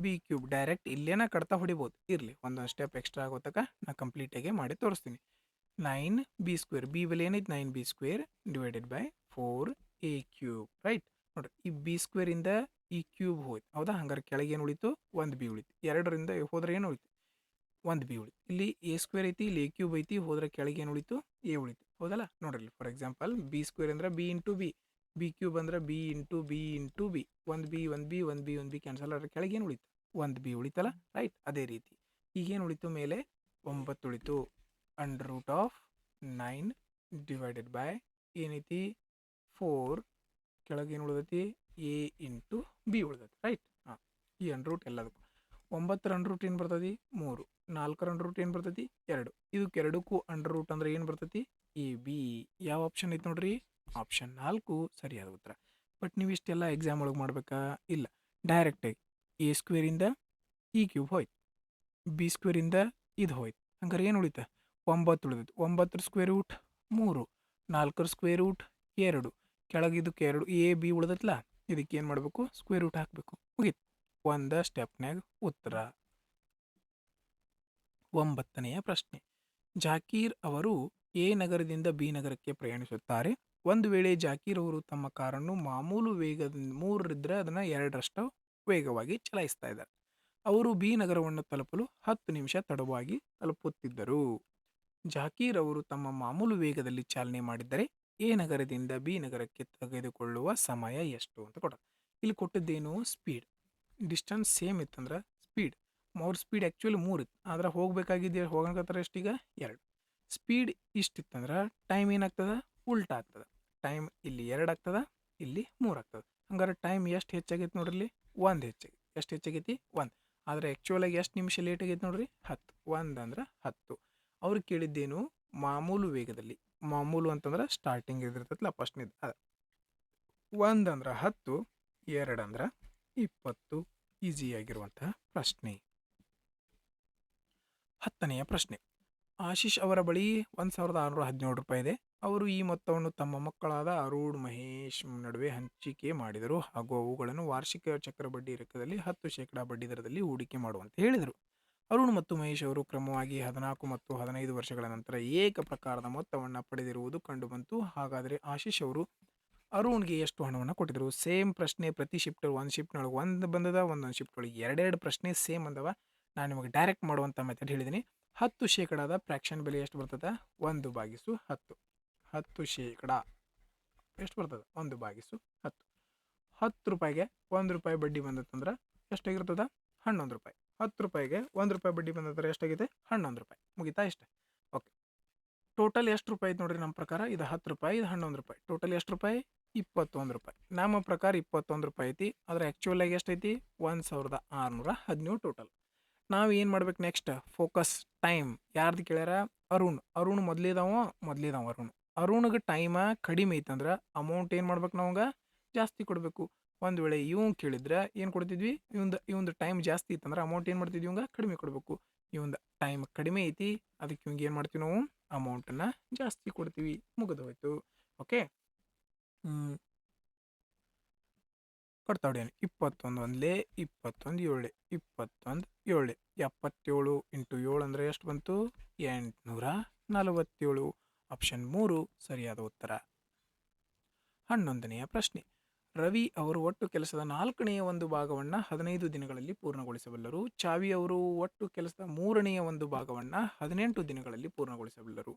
A: B³ direct ಇಲ್ಲೇನ ಕಡ್ತಾ ಹೊಡಿಬೋದು. ಇರಲಿ, ಒಂದೊಂದು ಸ್ಟೆಪ್ ಎಕ್ಸ್ಟ್ರಾ ಆಗೋತಕ ನಾ ಕಂಪ್ಲೀಟಾಗಿ ಮಾಡಿ ತೋರಿಸ್ತೀನಿ. 9B², ಬಿ ಬೆಲೆ ಏನೈತಿ? 9B² / 4A³ right. ನೋಡ್ರಿ, ಈ B² ಇಂದ ಈ ಕ್ಯೂಬ್ ಹೋಯ್ತು, ಹೌದಾ? ಹಂಗಾರೆ ಕೆಳಗೆ ಏನು ಉಳಿತು? 1B ಉಳಿತು. 2ರಿಂದ ಹೋದ್ರೆ ಏನು ಉಳಿತು? 1B ಉಳಿತು. ಇಲ್ಲಿ A² ಐತಿ, ಇಲ್ಲಿ A³ ಐತಿ, ಹೋದ್ರೆ ಕೆಳಗೆ ಏನು ಉಳಿತು? A ಉಳಿತು, ಹೌದಲ್ಲ? ನೋಡ್ರಿ, ಫಾರ್ ಎಕ್ಸಾಂಪಲ್ B² ಅಂದ್ರೆ B × B, B³ ಅಂದ್ರೆ B × B × B. 1B cancel ಆದ್ರೆ ಕೆಳಗೆ ಏನು ಉಳಿತು? 1B ಉಳಿತಲ್ಲ, right. ಅದೇ ರೀತಿ ಈಗೇನು ಉಳಿತು? ಮೇಲೆ 9 ಉಳಿತು. √9 / ಏನೈತಿ? 4. ಕೆಳಗೆ ಏನು ಉಳಿದೈತಿ? A × B ಉಳಿದೈತಿ, ರೈಟ್. ಹಾಂ, ಈ ಅಂಡರ್ ರೂಟ್ ಎಲ್ಲದಕ್ಕೂ. 9ರ ಅಂಡರ್ ರೂಟ್ ಏನು ಬರ್ತದೆ? 3. 4ರ ಅಂಡರ್ ರೂಟ್ ಏನು ಬರ್ತೈತಿ? 2. ಇದಕ್ಕೆ ಎರಡಕ್ಕೂ ಅಂಡರ್ ರೂಟ್ ಅಂದ್ರೆ ಏನು ಬರ್ತೈತಿ? AB. ಯಾವ ಆಪ್ಷನ್ ಐತಿ ನೋಡ್ರಿ? ಆಪ್ಷನ್ 4 ಸರಿಯಾದ ಉತ್ತರ. ಬಟ್ ನೀವು ಇಷ್ಟೆಲ್ಲ ಎಕ್ಸಾಮ್ ಒಳಗೆ ಮಾಡ್ಬೇಕಾ? ಇಲ್ಲ, ಡೈರೆಕ್ಟಾಗಿ A² ಇಂದ E³ ಹೋಯ್ತು, B² ಇಂದ ಇದು ಹೋಯ್ತು. ಹಂಗಾರೆ ಏನು ಉಳಿತ? 9 ಉಳಿದೈತಿ. 9ರ ಸ್ಕ್ವೇರ್ ರೂಟ್ 3, 4ರ ಸ್ಕ್ವೇರ್ ರೂಟ್ 2, ಕೆಳಗೆ ಇದಕ್ಕೆ 2 AB ಉಳಿದೈತಲ್ಲ, ಇದಕ್ಕೆ ಏನು ಮಾಡಬೇಕು? ಸ್ಕ್ವೇರ್ ರೂಟ್ ಹಾಕಬೇಕು. ಮುಗೀತು, ಒಂದು ಸ್ಟೆಪ್ನಾಗ ಉತ್ತರ. 9ನೆಯ ಪ್ರಶ್ನೆ, ಜಾಕೀರ್ ಅವರು ಎ ನಗರದಿಂದ ಬಿ ನಗರಕ್ಕೆ ಪ್ರಯಾಣಿಸುತ್ತಾರೆ. ಒಂದು ವೇಳೆ ಜಾಕೀರ್ ಅವರು ತಮ್ಮ ಕಾರನ್ನು ಮಾಮೂಲು ವೇಗದಿಂದ 3 ಇದ್ದರೆ ಅದನ್ನು 2ರಷ್ಟು ವೇಗವಾಗಿ ಚಲಾಯಿಸ್ತಾ ಇದ್ದಾರೆ. ಅವರು ಬಿ ನಗರವನ್ನು ತಲುಪಲು 10 ನಿಮಿಷ ತಡವಾಗಿ ತಲುಪುತ್ತಿದ್ದರು. ಜಾಕೀರ್ ಅವರು ತಮ್ಮ ಮಾಮೂಲು ವೇಗದಲ್ಲಿ ಚಾಲನೆ ಮಾಡಿದ್ದರೆ ಎ ನಗರದಿಂದ ಬಿ ನಗರಕ್ಕೆ ತೆಗೆದುಕೊಳ್ಳುವ ಸಮಯ ಎಷ್ಟು ಅಂತ ಕೊಡ. ಇಲ್ಲಿ ಕೊಟ್ಟಿದ್ದೇನು? ಸ್ಪೀಡ್. ಡಿಸ್ಟೆನ್ಸ್ ಸೇಮ್ ಇತ್ತಂದ್ರೆ ಸ್ಪೀಡ್, ಅವ್ರ ಸ್ಪೀಡ್ ಆ್ಯಕ್ಚುಲಿ 3 ಇತ್ತು, ಆದ್ರೆ ಹೋಗಬೇಕಾಗಿದ್ದೆ ಹೋಗಕತ್ತರ ಎಷ್ಟೀಗ? 2. ಸ್ಪೀಡ್ ಇಷ್ಟಿತ್ತಂದ್ರೆ ಟೈಮ್ ಏನಾಗ್ತದೆ? ಉಲ್ಟಾ ಆಗ್ತದೆ. ಟೈಮ್ ಇಲ್ಲಿ 2 ಆಗ್ತದೆ, ಇಲ್ಲಿ 3 ಆಗ್ತದೆ. ಹಂಗಾರೆ ಟೈಮ್ ಎಷ್ಟು ಹೆಚ್ಚಾಗೈತಿ ನೋಡ್ರಿ? 1 ಹೆಚ್ಚಾಗೈತಿ. ಎಷ್ಟು ಹೆಚ್ಚಾಗೈತಿ? 1. ಆದರೆ ಆ್ಯಕ್ಚುಲಾಗಿ ಎಷ್ಟು ನಿಮಿಷ ಲೇಟ್ ಆಗೈತಿ ನೋಡ್ರಿ? 10. 1 ಅಂದ್ರೆ 10. ಅವ್ರು ಕೇಳಿದ್ದೇನು? ಮಾಮೂಲು ವೇಗದಲ್ಲಿ. ಮಾಮೂಲು ಅಂತಂದ್ರೆ ಸ್ಟಾರ್ಟಿಂಗ್ ಇದಿರ್ತೈತಲ್ಲ, ಫಸ್ಟ್ನೇದು ಅದು. 1 ಅಂದ್ರೆ 10, 2 ಅಂದ್ರೆ 20. ಈಸಿಯಾಗಿರುವಂತಹ ಪ್ರಶ್ನೆ. 10ನೆಯ ಪ್ರಶ್ನೆ, ಆಶೀಶ್ ಅವರ ಬಳಿ 1617 ರೂಪಾಯಿ ಇದೆ. ಅವರು ಈ ಮೊತ್ತವನ್ನು ತಮ್ಮ ಮಕ್ಕಳಾದ ಅರುಣ್, ಮಹೇಶ್ ನಡುವೆ ಹಂಚಿಕೆ ಮಾಡಿದರು ಹಾಗೂ ಅವುಗಳನ್ನು ವಾರ್ಷಿಕ ಚಕ್ರಬಡ್ಡಿ ಲೆಕ್ಕದಲ್ಲಿ 10% ಬಡ್ಡಿ ದರದಲ್ಲಿ ಹೂಡಿಕೆ ಮಾಡುವಂತೆ ಹೇಳಿದರು. ಅರುಣ್ ಮತ್ತು ಮಹೇಶ್ ಅವರು ಕ್ರಮವಾಗಿ 14 ಮತ್ತು 15 ವರ್ಷಗಳ ನಂತರ ಏಕ ಪ್ರಕಾರದ ಮೊತ್ತವನ್ನು ಪಡೆದಿರುವುದು ಕಂಡುಬಂತು. ಹಾಗಾದರೆ ಆಶೀಶ್ ಅವರು ಅರುಣ್ಗೆ ಎಷ್ಟು ಹಣವನ್ನು ಕೊಟ್ಟಿದ್ರು? ಸೇಮ್ ಪ್ರಶ್ನೆ, ಪ್ರತಿ ಶಿಫ್ಟ್ ಒಂದು ಶಿಫ್ಟ್ನೊಳಗೆ ಒಂದು ಬಂದದ, ಒಂದೊಂದು ಶಿಫ್ಟ್ ಒಳಗೆ 2 ಪ್ರಶ್ನೆ ಸೇಮ್ ಬಂದವ. ನಾನು ನಿಮಗೆ ಡೈರೆಕ್ಟ್ ಮಾಡುವಂಥ ಮೆಥಡ್ ಹೇಳಿದ್ದೀನಿ. 10% ಫ್ರ್ಯಾಕ್ಷನ್ ಬೆಲೆ ಎಷ್ಟು ಬರ್ತದೆ? 1/10. 10% ಎಷ್ಟು ಬರ್ತದೆ? 1/10. 10 ರೂಪಾಯಿಗೆ 1 ರೂಪಾಯಿ ಬಡ್ಡಿ ಬಂದತ್ತಂದ್ರೆ ಎಷ್ಟಾಗಿರ್ತದೆ? 11 ರೂಪಾಯಿ. 10 ರೂಪಾಯಿಗೆ 1 ರೂಪಾಯಿ ಬಡ್ಡಿ ಬಂದದ್ರೆ ಎಷ್ಟಾಗಿದೆ? 11 ರೂಪಾಯಿ. ಮುಗಿತಾ? ಇಷ್ಟೇ. ಓಕೆ, ಟೋಟಲ್ ಎಷ್ಟು ರೂಪಾಯಿ ಐತೆ ನೋಡ್ರಿ? ನಮ್ಮ ಪ್ರಕಾರ ಇದು 10 ರೂಪಾಯಿ, ಇದು 11 ರೂಪಾಯಿ. ಟೋಟಲ್ ಎಷ್ಟು ರೂಪಾಯಿ? 21 ರೂಪಾಯಿ. ನಮ್ಮ ಪ್ರಕಾರ 21 ರೂಪಾಯಿ ಐತಿ. ಆದರೆ ಆ್ಯಕ್ಚುಲಾಗಿ ಎಷ್ಟೈತಿ? 1617 ಟೋಟಲ್. ನಾವು ಏನು ಮಾಡ್ಬೇಕು ನೆಕ್ಸ್ಟ್? Focus time. ಯಾರ್ದು ಕೇಳ್ಯಾರ? ಅರುಣ್ ಮೊದಲಿದಾವ ಅರುಣ್ಗೆ ಟೈಮ ಕಡಿಮೆ ಐತಂದ್ರೆ ಅಮೌಂಟ್ ಏನು ಮಾಡ್ಬೇಕು? ನಾವಂಗ ಜಾಸ್ತಿ ಕೊಡಬೇಕು. ಒಂದು ವೇಳೆ ಇವ್ ಕೇಳಿದ್ರೆ ಏನು ಕೊಡ್ತಿದ್ವಿ? ಇವಂದು ಟೈಮ್ ಜಾಸ್ತಿ ಇತ್ತಂದ್ರೆ ಅಮೌಂಟ್ ಏನು ಮಾಡ್ತಿದ್ವಿ? ಇವಂಗ ಕಡಿಮೆ ಕೊಡಬೇಕು. ಇವಂದು ಟೈಮ್ ಕಡಿಮೆ ಐತಿ, ಅದಕ್ಕೆ ಇವಂಗೆ ಏನು ಮಾಡ್ತೀವಿ ನಾವು ಅಮೌಂಟನ್ನು ಜಾಸ್ತಿ ಕೊಡ್ತೀವಿ, ಮುಗಿದು ಹೋಯ್ತು. ಓಕೆ, ಕೊಡ್ತಾ ಹೊಡಿಯೋಣ. 21 ಒಂದಲೇ 21 ಏಳೆ 21 ಏಳೆ 77 ಇಂಟು 7 ಅಂದರೆ ಎಷ್ಟು ಬಂತು? 847. ಆಪ್ಷನ್ 3 ಸರಿಯಾದ ಉತ್ತರ. 11ನೆಯ ಪ್ರಶ್ನೆ. ರವಿ ಅವರು ಒಟ್ಟು ಕೆಲಸದ 4ನೇ ಒಂದು ಭಾಗವನ್ನು 15 ದಿನಗಳಲ್ಲಿ ಪೂರ್ಣಗೊಳಿಸಬಲ್ಲರು. ಚಾವಿ ಅವರು ಒಟ್ಟು ಕೆಲಸದ 3ನೇ ಒಂದು ಭಾಗವನ್ನು 18 ದಿನಗಳಲ್ಲಿ ಪೂರ್ಣಗೊಳಿಸಬಲ್ಲರು.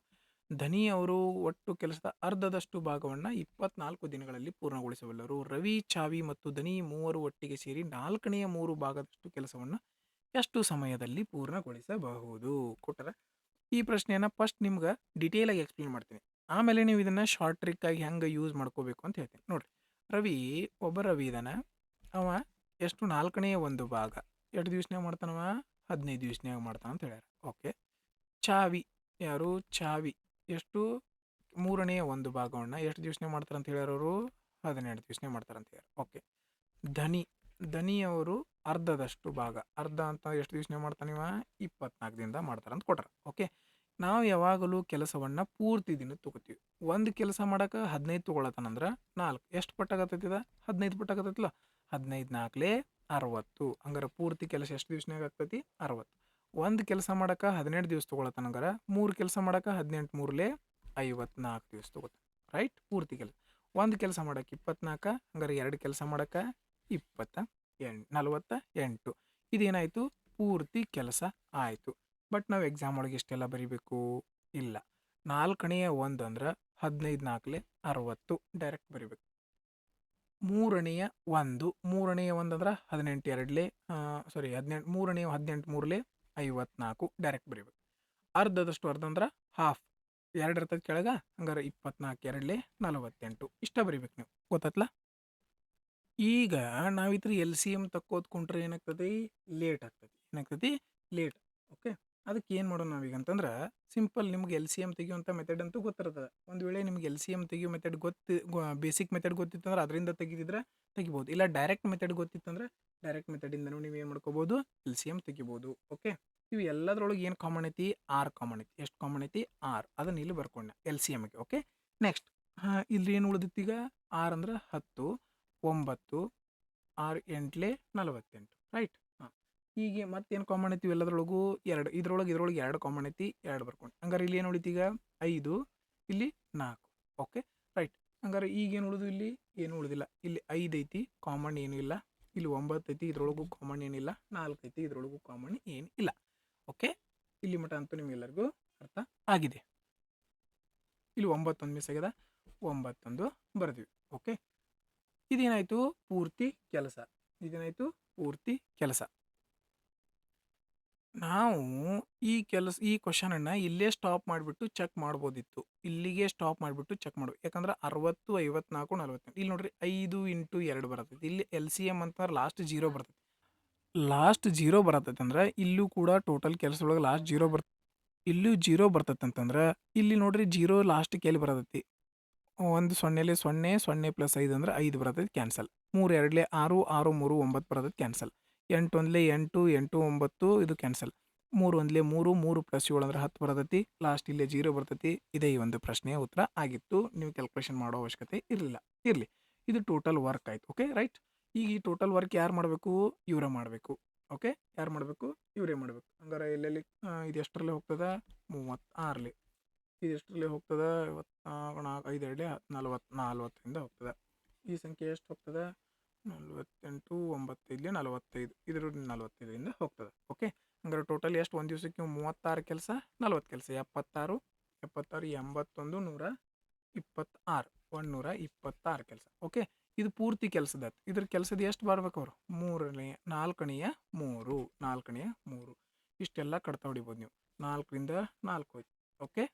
A: ಧನಿ ಅವರು ಒಟ್ಟು ಕೆಲಸದ ಅರ್ಧದಷ್ಟು ಭಾಗವನ್ನು 24 ದಿನಗಳಲ್ಲಿ ಪೂರ್ಣಗೊಳಿಸಬಲ್ಲರು. ರವಿ, ಚಾವಿ ಮತ್ತು ಧನಿ ಮೂವರು ಒಟ್ಟಿಗೆ ಸೇರಿ 4ನೇ 3 ಭಾಗದಷ್ಟು ಕೆಲಸವನ್ನು ಎಷ್ಟು ಸಮಯದಲ್ಲಿ ಪೂರ್ಣಗೊಳಿಸಬಹುದು? ಕೊಟ್ಟರೆ ಈ ಪ್ರಶ್ನೆಯನ್ನು ಫಸ್ಟ್ ನಿಮ್ಗೆ ಡಿಟೇಲಾಗಿ ಎಕ್ಸ್ಪ್ಲೇನ್ ಮಾಡ್ತೀನಿ, ಆಮೇಲೆ ನೀವು ಇದನ್ನು ಶಾರ್ಟ್ ಟ್ರಿಕ್ಕಾಗಿ ಹೆಂಗೆ ಯೂಸ್ ಮಾಡ್ಕೋಬೇಕು ಅಂತ ಹೇಳ್ತೀನಿ. ನೋಡಿರಿ, ಒಬ್ಬ ರವಿ ಇದಾನೆ. ಅವ ಎಷ್ಟು 4ನೇ ಒಂದು ಭಾಗ ಎಷ್ಟು ದಿವ್ಸನಾಗ ಮಾಡ್ತಾನವ? 15 ದಿವ್ಸನಾಗ ಮಾಡ್ತಾನ ಅಂತ ಹೇಳ್ಯಾರ. ಓಕೆ, ಚಾವಿ ಯಾರು? ಚಾವಿ ಎಷ್ಟು 3ನೇ ಒಂದು ಭಾಗವನ್ನು ಎಷ್ಟು ದಿವ್ಸನಾಗ ಮಾಡ್ತಾರೆ ಅಂತ ಹೇಳ್ಯಾರ ಅವರು? 12 ದಿವ್ಸನಾಗ ಮಾಡ್ತಾರೆ ಅಂತ ಹೇಳ್ಯಾರ. ಓಕೆ, ಧನಿಯವರು ಅರ್ಧದಷ್ಟು ಭಾಗ, ಅರ್ಧ ಅಂತ ಎಷ್ಟು ದಿವ್ಸನಾಗ ಮಾಡ್ತಾನಿವ? 24 ದಿನದ ಮಾಡ್ತಾರೆ ಅಂತ ಕೊಟ್ಟಾರ. ಓಕೆ, ನಾವು ಯಾವಾಗಲೂ ಕೆಲಸವನ್ನು ಪೂರ್ತಿ ದಿನ ತೊಗೋತೀವಿ. ಒಂದು ಕೆಲಸ ಮಾಡೋಕೆ 15 ತೊಗೊಳತ್ತಾನಂದ್ರೆ 4 ಎಷ್ಟು ಪಟ್ಟಾಗತ್ತೈತಿದ? 15 ಪಟ್ಟಾಗತ್ತೈತಿಲ್ಲ. 15 4ಲೇ 60. ಹಂಗಾರೆ ಪೂರ್ತಿ ಕೆಲಸ ಎಷ್ಟು ದಿವ್ಸನಾಗ ಆಗ್ತೈತಿ? 60. ಒಂದು ಕೆಲಸ ಮಾಡೋಕೆ 12 ದಿವಸ ತೊಗೊಳತ್ತಾನಂಗಾರೆ 3 ಕೆಲಸ ಮಾಡೋಕೆ 18 3ಲೇ 54 ದಿವಸ ತೊಗೋತಾನೆ. ರೈಟ್, ಪೂರ್ತಿ ಕೆಲಸ. ಒಂದು ಕೆಲಸ ಮಾಡೋಕೆ 24, ಹಂಗಾರೆ 2 ಕೆಲಸ ಮಾಡೋಕೆ 48. ಇದೇನಾಯಿತು? ಪೂರ್ತಿ ಕೆಲಸ ಆಯಿತು. ಬಟ್ ನಾವು ಎಕ್ಸಾಮ್ ಒಳಗೆ ಇಷ್ಟೆಲ್ಲ ಬರೀಬೇಕು ಇಲ್ಲ. 4ನೇ ಒಂದು ಅಂದ್ರೆ 15 4ಲೇ 60 ಡೈರೆಕ್ಟ್ ಬರೀಬೇಕು. 3ನೇ ಒಂದು ಅಂದ್ರೆ 18 2ಲೇ 18 3ಲೇ 54 ಡೈರೆಕ್ಟ್ ಬರೀಬೇಕು. ಅರ್ಧದಷ್ಟು ಅರ್ಧ ಅಂದ್ರೆ ಹಾಫ್, 2 ಇರ್ತದೆ ಕೆಳಗೆ, ಹಂಗಾರೆ 24 2ಲೇ 48 ಇಷ್ಟ ಬರೀಬೇಕು ನೀವು. ಗೊತ್ತತ್ಲ? ಈಗ ನಾವು ಇದ್ರ LCM ತಕ್ಕೋದ್ಕೊಂಡ್ರೆ ಏನಾಗ್ತದೆ? ಲೇಟ್ ಆಗ್ತದೆ. ಏನಾಗ್ತದೆ? ಲೇಟ್. ಓಕೆ, ಅದಕ್ಕೆ ಏನು ಮಾಡೋಣ ನಾವೀಗ ಅಂತಂದ್ರೆ ಸಿಂಪಲ್, ನಿಮ್ಗೆ LCM ತೆಗಿಯುವಂಥ ಮೆಥಡ್ ಅಂತೂ ಗೊತ್ತಿರ್ತದೆ. ಒಂದು ವೇಳೆ ನಿಮ್ಗೆ LCM ತೆಗಿಯೋ ಮೆಥಡ್ ಬೇಸಿಕ್ ಮೆಥಡ್ ಗೊತ್ತಿತ್ತಂದ್ರೆ ಅದರಿಂದ ತೆಗಿಬೋದು. ಇಲ್ಲ ಡೈರೆಕ್ಟ್ ಮೆಥಡ್ ಗೊತ್ತಿತ್ತಂದ್ರೆ ಡೈರೆಕ್ಟ್ ಮೆಥಡಿಂದನೂ ನೀವು ಏನು ಮಾಡ್ಕೋಬೋದು? LCM ತೆಗಿಬೋದು. ಓಕೆ, ಇವು ಎಲ್ಲದರೊಳಗೆ ಏನು ಕಾಮನ್ ಐತಿ? ಆರ್ ಕಾಮನ್ ಐತಿ. ಎಷ್ಟು ಕಾಮನ್ ಐತಿ? ಆರ್. ಅದನ್ನ ಇಲ್ಲಿ ಬರ್ಕೊಂಡೆ LCMಗೆ. ಓಕೆ, ನೆಕ್ಸ್ಟ್ ಇಲ್ಲಿ ಏನು ಉಳಿದಿತ್ತು ಈಗ? 6 ಅಂದ್ರೆ 10, 9 6 8ಲೇ 48. ರೈಟ್. ಹೀಗೆ ಮತ್ತೇನು ಕಾಮನ್ ಐತಿ ಎಲ್ಲದ್ರೊಳಗೂ? 2. ಇದ್ರೊಳಗೆ 2 ಕಾಮನ್ ಐತಿ, 2 ಬರ್ಕೊಂಡು. ಹಂಗಾರೆ ಇಲ್ಲಿ ಏನು ಉಳಿತು ಈಗ? 5, ಇಲ್ಲಿ 4. Okay, right. ಹಂಗಾರೆ ಈಗ ಏನು ಉಳಿದು? ಇಲ್ಲಿ ಏನು ಉಳಿದಿಲ್ಲ. ಇಲ್ಲಿ 5 ಐತಿ, ಕಾಮನ್ ಏನೂ ಇಲ್ಲ. ಇಲ್ಲಿ 9 ಐತಿ, ಇದ್ರೊಳಗೂ ಕಾಮನ್ ಏನಿಲ್ಲ. 4 ಐತಿ, ಇದ್ರೊಳಗೂ ಕಾಮನ್ ಏನು ಇಲ್ಲ. ಓಕೆ, ಇಲ್ಲಿ ಮಟ್ಟ ಅಂತೂ ನಿಮ್ಗೆಲ್ಲರಿಗೂ ಅರ್ಥ ಆಗಿದೆ. ಇಲ್ಲಿ 9 ಮಿಸ್ ಆಗ್ಯದ, 9 ಬರೆದ್ವಿ. ಓಕೆ, ಇದೇನಾಯಿತು? ಪೂರ್ತಿ ಕೆಲಸ. ಇದೇನಾಯಿತು? ಪೂರ್ತಿ ಕೆಲಸ. ನಾವು ಈ ಕ್ವಶನನ್ನು ಇಲ್ಲೇ ಸ್ಟಾಪ್ ಮಾಡಿಬಿಟ್ಟು ಚೆಕ್ ಮಾಡ್ಬೋದಿತ್ತು. ಇಲ್ಲಿಗೆ ಸ್ಟಾಪ್ ಮಾಡಿಬಿಟ್ಟು ಚೆಕ್ ಮಾಡ್ಬೋದು. ಯಾಕಂದ್ರೆ 60 54 48. ಇಲ್ಲಿ ನೋಡ್ರಿ 5 ಇಂಟು 2 ಬರ್ತೈತಿ. ಇಲ್ಲಿ LCM ಅಂತಂದ್ರೆ ಲಾಸ್ಟ್ 0 ಬರ್ತೈತಿ. ಲಾಸ್ಟ್ 0 ಬರತೈತೆ ಅಂದ್ರೆ ಇಲ್ಲೂ ಕೂಡ ಟೋಟಲ್ ಕೆಲಸದೊಳಗೆ ಲಾಸ್ಟ್ 0 ಬರ್ತೈತಿ. ಇಲ್ಲೂ 0 ಬರ್ತೈತೆ ಅಂತಂದ್ರೆ ಇಲ್ಲಿ ನೋಡ್ರಿ 0 ಲಾಸ್ಟ್ಗೆ ಎಲ್ಲಿ ಬರತೈತಿ? 1 0ಲೇ 0, 0 ಪ್ಲಸ್ 5 ಅಂದ್ರೆ 5 ಬರ್ತೈತಿ, ಕ್ಯಾನ್ಸಲ್. 3 2ಲೇ 6, 6 3 9 ಬರ್ತೈತಿ, ಕ್ಯಾನ್ಸಲ್. 8 1ಲೇ 8, 8 9 ಇದು ಕ್ಯಾನ್ಸಲ್. 3 1ಲೇ 3, 3 ಪ್ಲಸ್ 7 ಅಂದ್ರೆ 10 ಬರ್ತೈತಿ, ಲಾಸ್ಟ್ ಇಲ್ಲೇ 0 ಬರ್ತೈತಿ. ಇದೇ ಈ ಒಂದು ಪ್ರಶ್ನೆಯ ಉತ್ತರ ಆಗಿತ್ತು. ನೀವು ಕ್ಯಾಲ್ಕುಲೇಷನ್ ಮಾಡೋ ಅವಶ್ಯಕತೆ ಇರಲಿಲ್ಲ. ಇರಲಿ, ಇದು ಟೋಟಲ್ ವರ್ಕ್ ಆಯ್ತು. Okay, right. ಈಗ ಈ ಟೋಟಲ್ ವರ್ಕ್ ಯಾರು ಮಾಡಬೇಕು? ಇವರೇ ಮಾಡಬೇಕು. ಓಕೆ, ಯಾರು ಮಾಡಬೇಕು? ಇವರೇ ಮಾಡಬೇಕು. ಹಂಗಾರೆ ಎಲ್ಲೆಲ್ಲಿ ಇದು ಎಷ್ಟರಲ್ಲೇ ಹೋಗ್ತದೆ? 36ಲೇ. ಇದು ಎಷ್ಟರಲ್ಲೇ ಹೋಗ್ತದೆ? 5 2ಲೇ 40 ಹೋಗ್ತದೆ. ಈ ಸಂಖ್ಯೆ ಎಷ್ಟು ಹೋಗ್ತದೆ? 48 9 5ಲೇ 45. ಇದರ 45ರಿಂದ ಹೋಗ್ತದೆ. ಓಕೆ, ಹಂಗಾರೆ ಟೋಟಲ್ ಎಷ್ಟು? ಒಂದು ದಿವಸಕ್ಕೆ 36 ಕೆಲಸ, 40 ಕೆಲಸ. 76 81 126 126 ಕೆಲಸ. ಓಕೆ, ಇದು ಪೂರ್ತಿ ಕೆಲಸದ. ಇದ್ರ ಕೆಲಸದ ಎಷ್ಟು ಬರ್ಬೇಕು ಅವರು? 4ನೇ 3 ಇಷ್ಟೆಲ್ಲ ಕಡ್ತಾ ಹೊಡಿಬೋದು ನೀವು. 4ರಿಂದ 4 ಹೋಯ್ತು. ಓಕೆ,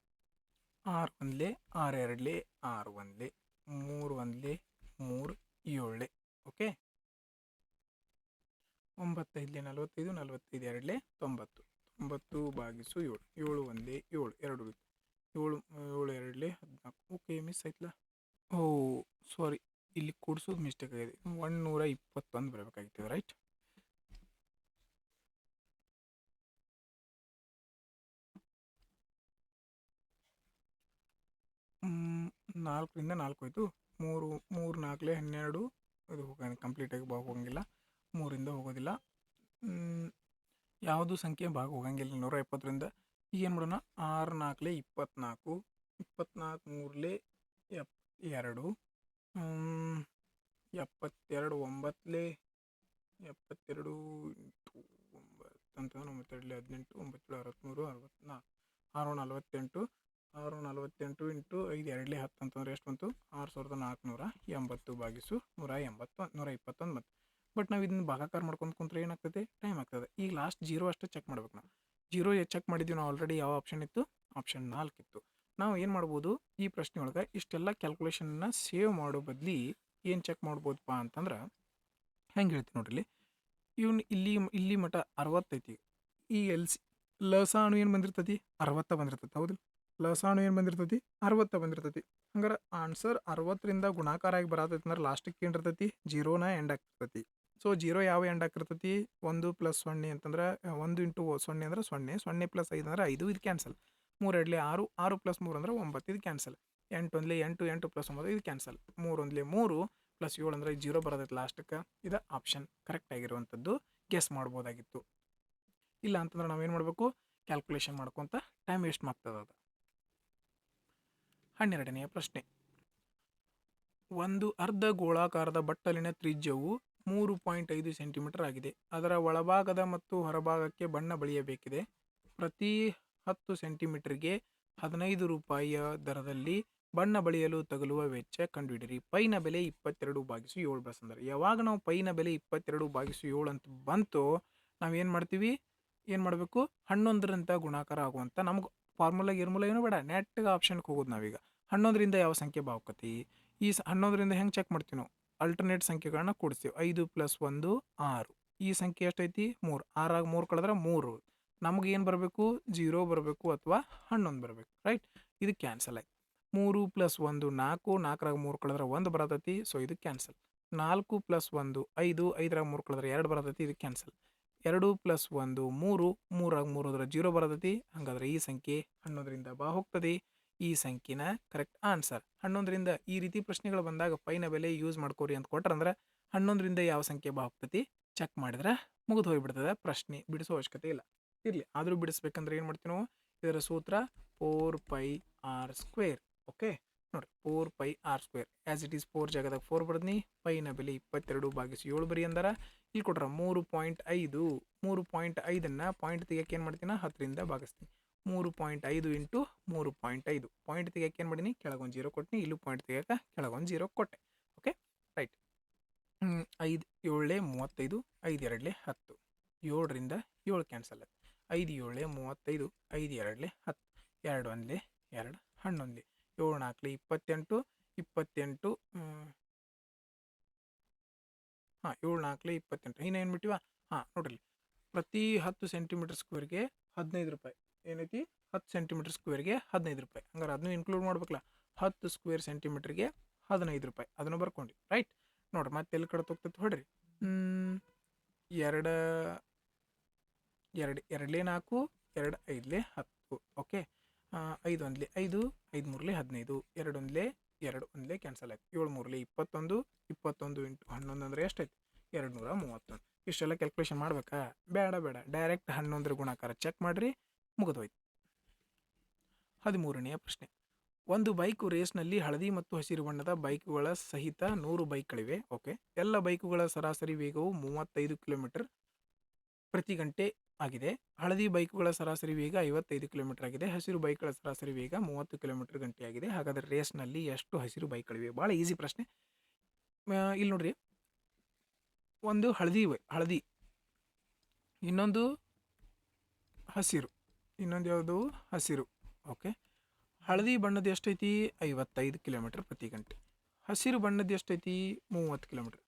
A: 6 1ಲೇ 6 2ಲೇ 6 1ಲೇ 3 1ಲೇ 3 7ಲೇ. ಓಕೆ, 9 5ಲೇ 45, 45 2ಲೇ 90, 90 ಭಾಗಿಸು 7, 7 1ಲೇ 7, 2 7 7 2ಲೇ 14. ಓಕೆ, ಮಿಸ್ ಆಯ್ತಲ್ಲ. ಓ ಸಾರಿ, ಇಲ್ಲಿ ಕೂಡಿಸೋದು ಮಿಸ್ಟೇಕ್ ಆಗಿದೆ. 121 ಬರಬೇಕಾಗಿತ್ತು. ರೈಟ್. 4ರಿಂದ 4 ಹೋಯ್ತು. 3 3 4 12 ಇದು ಕಂಪ್ಲೀಟಾಗಿ ಭಾಗ ಹೋಗಂಗಿಲ್ಲ. 3ರಿಂದ ಹೋಗೋದಿಲ್ಲ. ಯಾವುದು ಸಂಖ್ಯೆ ಭಾಗ ಹೋಗಂಗಿಲ್ಲ 170ರಿಂದ. ಈಗ ಏನು ಮಾಡೋಣ, 6 4 24 24 3 72 72 9 72 ಇಂಟು 9 ಅಂತಂದ್ರೆ 9 18 9 63 64 648 648 ಇಂಟು 5 2 10 ಅಂತಂದ್ರೆ ಎಷ್ಟು ಬಂತು, 6480 ಭಾಗಿಸು 121 ಬಂತು. ಬಟ್ ನಾವು ಇದನ್ನ ಭಾಗಾಕಾರ ಮಾಡ್ಕೊಂಡು ಕುಂತ್ರೆ ಏನಾಗ್ತದೆ, ಟೈಮ್ ಆಗ್ತದೆ. ಈಗ ಲಾಸ್ಟ್ 0 ಅಷ್ಟೇ ಚೆಕ್ ಮಾಡ್ಬೇಕು. ನಾವು 0 ಚೆಕ್ ಮಾಡಿದ್ವಿ ನಾವು ಆಲ್ರೆಡಿ. ಯಾವ ಆಪ್ಷನ್ ಇತ್ತು, ಆಪ್ಷನ್ 4 ಇತ್ತು. ನಾವು ಏನು ಮಾಡ್ಬೋದು, ಈ ಪ್ರಶ್ನೆ ಒಳಗೆ ಇಷ್ಟೆಲ್ಲ ಕ್ಯಾಲ್ಕುಲೇಷನ್ನ ಸೇವ್ ಮಾಡೋ ಬದಲಿ ಏನು ಚೆಕ್ ಮಾಡ್ಬೋದಪ್ಪ ಅಂತಂದ್ರೆ ಹೆಂಗೆ ಹೇಳ್ತೀನಿ ನೋಡ್ರಿ. ಇವ್ನು ಇಲ್ಲಿ ಮಟ 60 ಐತಿ. ಈ ಲಸಾಣು ಏನು ಬಂದಿರ್ತತಿ, 60 ಬಂದಿರ್ತತಿ. ಹೌದಿಲ್ಲ, ಲಸಾಣು ಏನು ಬಂದಿರ್ತತಿ, 60 ಬಂದಿರ್ತತಿ. ಹಂಗಾರೆ ಆನ್ಸರ್ 60ರಿಂದ ಗುಣಾಕಾರ ಆಗಿ ಬರತೈತಿ ಅಂದ್ರೆ ಲಾಸ್ಟಿಗೆ ಏನಿರ್ತತಿ, 0ನ ಎಂಡ್ ಆಗ್ತಿರ್ತತಿ. ಸೊ 0 ಯಾವ ಎಂಡ್ ಆಗಿರ್ತತಿ, 1 + 0 ಅಂತಂದ್ರೆ 1 × 0 ಅಂದ್ರೆ 0, 0 + 5 ಅಂದ್ರೆ 5, ಇದು ಕ್ಯಾನ್ಸಲ್. 3 2 6, 6 + 3 ಅಂದ್ರೆ 9, ಇದು ಕ್ಯಾನ್ಸಲ್. 8 1 8, 8 + 9 ಇದು ಕ್ಯಾನ್ಸಲ್. 3 1 3 + 7 ಅಂದ್ರೆ 0 ಬರೋದೈತೆ ಲಾಸ್ಟಕ್ಕೆ. ಇದು ಆಪ್ಷನ್ ಕರೆಕ್ಟ್ ಆಗಿರುವಂಥದ್ದು. ಗೆಸ್ ಮಾಡ್ಬೋದಾಗಿತ್ತು. ಇಲ್ಲ ಅಂತಂದ್ರೆ ನಾವೇನು ಮಾಡಬೇಕು, ಕ್ಯಾಲ್ಕುಲೇಷನ್ ಮಾಡ್ಕೊತ ಟೈಮ್ ವೇಸ್ಟ್ ಮಾಡ್ತದೆ ಅದು. 12ನೆಯ ಪ್ರಶ್ನೆ. ಒಂದು ಅರ್ಧ ಗೋಳಾಕಾರದ ಬಟ್ಟಲಿನ ತ್ರಿಜ್ಯವು 3.5 ಸೆಂಟಿಮೀಟರ್ ಆಗಿದೆ. ಅದರ ಒಳಭಾಗದ ಮತ್ತು ಹೊರಭಾಗಕ್ಕೆ ಬಣ್ಣ ಬಳಿಯಬೇಕಿದೆ. ಪ್ರತಿ 10 ಸೆಂಟಿಮೀಟರ್ಗೆ 15 ರೂಪಾಯಿಯ ದರದಲ್ಲಿ ಬಣ್ಣ ಬಳಿಯಲು ತಗಲುವ ವೆಚ್ಚ ಕಂಡುಹಿಡಿಯಿರಿ. ಪೈನ ಬೆಲೆ 22/7 ಬರ್ತಂದ್ರೆ, ಯಾವಾಗ ನಾವು ಪೈನ ಬೆಲೆ 22/7 ಅಂತ ಬಂತು, ನಾವೇನು ಮಾಡ್ತೀವಿ, ಏನು ಮಾಡಬೇಕು, 11ರಿಂದ ಗುಣಾಕಾರ ಆಗುವಂಥ ನಮ್ಗೆ ಫಾರ್ಮುಲಾ ಏನು ಬೇಡ, ನೆಟ್ಗೆ ಆಪ್ಷನ್ಗೆ ಹೋಗೋದು ನಾವೀಗ. 11ರಿಂದ ಯಾವ ಸಂಖ್ಯೆ ಭಾವಕತಿ, ಈ 11ರಿಂದ ಹೆಂಗೆ ಚೆಕ್ ಮಾಡ್ತೀವಿ ನಾವು, ಅಲ್ಟರ್ನೇಟ್ ಸಂಖ್ಯೆಗಳನ್ನ ಕೂಡಿಸ್ತೀವಿ. 5 + 1 6. ಈ ಸಂಖ್ಯೆ ಎಷ್ಟೈತಿ, 3. 6 3 ಕಳೆದ್ರೆ 3. ನಮ್ಗೆ ಏನು ಬರಬೇಕು, 0 ಬರಬೇಕು ಅಥವಾ 11 ಬರಬೇಕು. ರೈಟ್, ಇದು ಕ್ಯಾನ್ಸಲ್ ಆಯ್ತು. 3 + 1 4, 4ರಾಗ 3 ಕಳೆದ್ರೆ 1 ಬರತೈತಿ. ಸೊ ಇದು ಕ್ಯಾನ್ಸಲ್. 4 + 1 5, 5ರಾಗ 3 ಕಳೆದ್ರೆ 2 ಬರತೈತಿ. ಇದು ಕ್ಯಾನ್ಸಲ್. 2 + 1 3, 3ರಾಗ 3 ಹೋದ್ರೆ 0 ಬರತೈತಿ. ಹಾಗಾದ್ರೆ ಈ ಸಂಖ್ಯೆ 11ರಿಂದ ಹೋಗ್ತದೆ. ಈ ಸಂಖ್ಯೆನ ಕರೆಕ್ಟ್ ಆನ್ಸರ್. 11ರಿಂದ ಈ ರೀತಿ ಪ್ರಶ್ನೆಗಳು ಬಂದಾಗ ಪೈನ ಬೆಲೆ ಯೂಸ್ ಮಾಡ್ಕೋರಿ ಅಂತ ಕೊಟ್ರಂದ್ರೆ 11ರಿಂದ ಯಾವ ಸಂಖ್ಯೆ ಹೋಗ್ತತಿ ಚೆಕ್ ಮಾಡಿದ್ರೆ ಮುಗಿದು ಹೋಗ್ಬಿಡ್ತದೆ. ಪ್ರಶ್ನೆ ಬಿಡಿಸೋ ಅವಶ್ಯಕತೆ ಇಲ್ಲ. ಇರಲಿ, ಆದರೂ ಬಿಡಿಸ್ಬೇಕಂದ್ರೆ ಏನು ಮಾಡ್ತೀವಿ ನಾವು, ಇದರ ಸೂತ್ರ 4πr². ಓಕೆ ನೋಡಿರಿ, 4πr². ಆ್ಯಸ್ ಇಟ್ ಈಸ್ 4 ಜಾಗದಾಗ 4 ಬಡ್ದ್ನಿ. ಪೈನ ಬೆಲೆ 22/7 ಬರೀ ಅಂದಾರ. ಇಲ್ಲಿ ಕೊಟ್ರ 3.5. 3.5ನ್ನು ಪಾಯಿಂಟ್ ತೆಗಿಯಕ್ಕೆ ಏನು ಮಾಡ್ತೀನಿ, 10ರಿಂದ ಭಾಗಿಸ್ತೀನಿ. 3.5 × 3.5. ಪಾಯಿಂಟ್ ತೆಗಿಯಕ್ಕೆ ಏನು ಮಾಡೀನಿ, ಕೆಳಗೊಂದು 0 ಕೊಟ್ಟಿನಿ. ಇಲ್ಲೂ ಪಾಯಿಂಟ್ ತೆಗಿಯಕ್ಕೆ ಕೆಳಗೊಂದು 0 ಕೊಟ್ಟೆ. Okay right. 5 7 35, 5 2 10. 7ರಿಂದ 7 ಕ್ಯಾನ್ಸಲ್ ಆಯ್ತು. 5 7 35, 5 2 10. 2 1 2 11. 7 4 28, 28 7 4 28. ಇನ್ನು ಏನು ಬಿಟ್ಟಿವ, ನೋಡ್ರಿ, ಪ್ರತಿ 10 ಸೆಂಟಿಮೀಟರ್ ಸ್ಕ್ವೇರ್ಗೆ 15 ರೂಪಾಯಿ. ಏನೈತಿ, 10 ಸೆಂಟಿಮೀಟರ್ ಸ್ಕ್ವೇರ್ಗೆ 15 ರೂಪಾಯಿ. ಹಂಗಾರೆ ಅದನ್ನು ಇನ್ಕ್ಲೂಡ್ ಮಾಡ್ಬೇಕಲ್ಲ. 10 ಸ್ಕ್ವೇರ್ ಸೆಂಟಿಮೀಟರ್ಗೆ 15 ರೂಪಾಯಿ. ಅದನ್ನು ಬರ್ಕೊಂಡು ರೈಟ್. ನೋಡ್ರಿ, ಮತ್ತೆ ಎಲ್ಲಿ ಕಡೆ ಹೋಗ್ತೈತೆ ಹೊಡ್ರಿ. 2 2 2 4, 2 5 10. ಓಕೆ, 5 1 5, 5 3 15, 2 1 2 1 ಕ್ಯಾನ್ಸಲ್ ಆಯ್ತು. 7 3 21, 21 × 11 ಅಂದರೆ ಎಷ್ಟೈತಿ, 231. ಇಷ್ಟೆಲ್ಲ ಕ್ಯಾಲ್ಕುಲೇಷನ್ ಮಾಡ್ಬೇಕಾ, ಬೇಡ ಡೈರೆಕ್ಟ್ 11ರ ಗುಣಾಕಾರ ಚೆಕ್ ಮಾಡಿರಿ, ಮುಗಿದೋಯ್ತು. 13ನೆಯ ಪ್ರಶ್ನೆ. ಒಂದು ಬೈಕು ರೇಸ್ನಲ್ಲಿ ಹಳದಿ ಮತ್ತು ಹಸಿರು ಬಣ್ಣದ ಬೈಕುಗಳ ಸಹಿತ 100 ಬೈಕ್ಗಳಿವೆ. ಓಕೆ, ಎಲ್ಲ ಬೈಕುಗಳ ಸರಾಸರಿ ವೇಗವು 35 ಕಿಲೋಮೀಟರ್ ಪ್ರತಿ ಗಂಟೆ ಆಗಿದೆ. ಹಳದಿ ಬೈಕುಗಳ ಸರಾಸರಿ ವೇಗ 55 ಕಿಲೋಮೀಟರ್ ಆಗಿದೆ. ಹಸಿರು ಬೈಕ್ಗಳ ಸರಾಸರಿ ವೇಗ 30 ಕಿಲೋಮೀಟರ್ ಗಂಟೆ ಆಗಿದೆ. ಹಾಗಾದರೆ ರೇಸ್ನಲ್ಲಿ ಎಷ್ಟು ಹಸಿರು ಬೈಕ್ಗಳಿವೆ? ಭಾಳ ಈಸಿ ಪ್ರಶ್ನೆ. ಇಲ್ಲಿ ನೋಡ್ರಿ, ಒಂದು ಹಳದಿ, ಇನ್ನೊಂದು ಹಸಿರು, ಇನ್ನೊಂದು ಯಾವುದು, ಹಸಿರು. ಓಕೆ, ಹಳದಿ ಬಣ್ಣದ ಎಷ್ಟೈತಿ, 55 ಕಿಲೋಮೀಟರ್ ಪ್ರತಿ ಗಂಟೆ. ಹಸಿರು ಬಣ್ಣದ ಎಷ್ಟೈತಿ, 30 ಕಿಲೋಮೀಟರ್.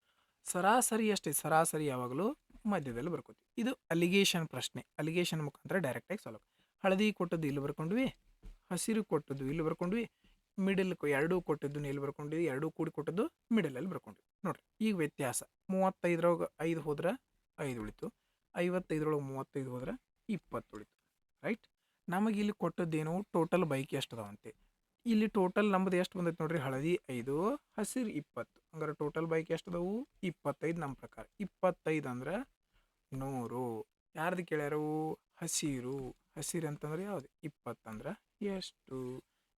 A: ಸರಾಸರಿ ಎಷ್ಟೈತಿ, ಸರಾಸರಿ ಯಾವಾಗಲೂ ಮಧ್ಯದಲ್ಲಿ ಬರ್ಕೋತೀವಿ. ಇದು ಅಲಿಗೇಷನ್ ಪ್ರಶ್ನೆ. ಅಲಿಗೇಷನ್ ಮುಖಾಂತರ ಡೈರೆಕ್ಟಾಗಿ ಸಾಲ್ವ್. ಹಳದಿ ಕೊಟ್ಟದ್ದು ಇಲ್ಲಿ ಬರ್ಕೊಂಡ್ವಿ, ಹಸಿರು ಕೊಟ್ಟದ್ದು ಇಲ್ಲಿ ಬರ್ಕೊಂಡ್ವಿ, ಮಿಡಲ್ ಎರಡೂ ಕೊಟ್ಟದ್ದು ಇಲ್ಲಿ ಬರ್ಕೊಂಡ್ವಿ, ಎರಡೂ ಕೂಡಿ ಕೊಟ್ಟದ್ದು ಮಿಡಲಲ್ಲಿ ಬರ್ಕೊಂಡ್ವಿ. ನೋಡ್ರಿ, ಈಗ ವ್ಯತ್ಯಾಸ 35ರೊಳಗೆ 5 ಹೋದ್ರೆ 5 ಉಳಿತು, 55ರೊಳಗೆ 35 ಹೋದ್ರೆ 20 ಉಳಿತು. ರೈಟ್, ನಮಗೆ ಇಲ್ಲಿ ಕೊಟ್ಟದ್ದೇನು, ಟೋಟಲ್ ಬೈಕ್ ಎಷ್ಟು ಅದಾವಂತೆ. ಇಲ್ಲಿ ಟೋಟಲ್ ನಮ್ಮದು ಎಷ್ಟು ಬಂದೈತೆ ನೋಡ್ರಿ, ಹಳದಿ 5, ಹಸಿರು 20. ಹಂಗಾರೆ ಟೋಟಲ್ ಬೈಕ್ ಎಷ್ಟು ಅದಾವು? 25 ನಮ್ಮ ಪ್ರಕಾರ. 25 ಅಂದ್ರೆ 100. ಯಾರ್ದು ಕೇಳ್ಯಾರು? ಹಸಿರು. ಹಸಿರು ಅಂತಂದ್ರೆ ಯಾವುದು? 20 ಅಂದ್ರೆ ಎಷ್ಟು?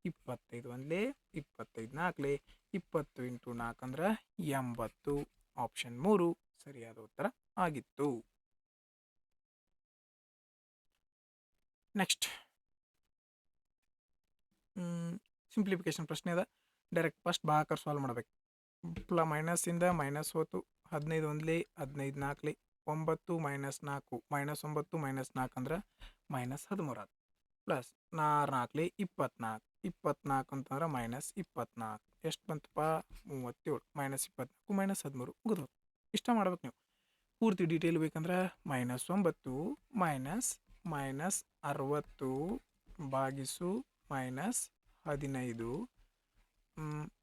A: 25 ಒಂದ್ಲೇ 25 ನಾಲ್ಕಲೇ 20 ಇಂಟು 4 ಅಂದ್ರೆ 80. ಆಪ್ಷನ್ 3 ಸರಿಯಾದ ಉತ್ತರ ಆಗಿತ್ತು. ನೆಕ್ಸ್ಟ್ ಸಿಂಪ್ಲಿಫಿಕೇಶನ್ ಪ್ರಶ್ನೆ ಅದ. ಡೈರೆಕ್ಟ್ ಫಸ್ಟ್ ಭಾಗಾಕಾರ ಸಾಲ್ವ್ ಮಾಡ್ಬೇಕು. ಮೈನಸ್ಸಿಂದ ಮೈನಸ್ ಹೋತು. 15 ಒಂದ್ಲಿ 15 ನಾಲ್ಕಲಿ 9 ಮೈನಸ್ 4 -9 -4 ಅಂದ್ರೆ -13 ಪ್ಲಸ್ 4 24 24 ಅಂತಂದ್ರೆ -24 ಎಷ್ಟು ಬಂತಪ್ಪ? 37 -24 -13 ಮುಗಿದು. ಇಷ್ಟ ಮಾಡ್ಬೇಕು ನೀವು. ಪೂರ್ತಿ ಡೀಟೇಲ್ ಬೇಕಂದ್ರೆ -9 -60 ಭಾಗಿಸು -15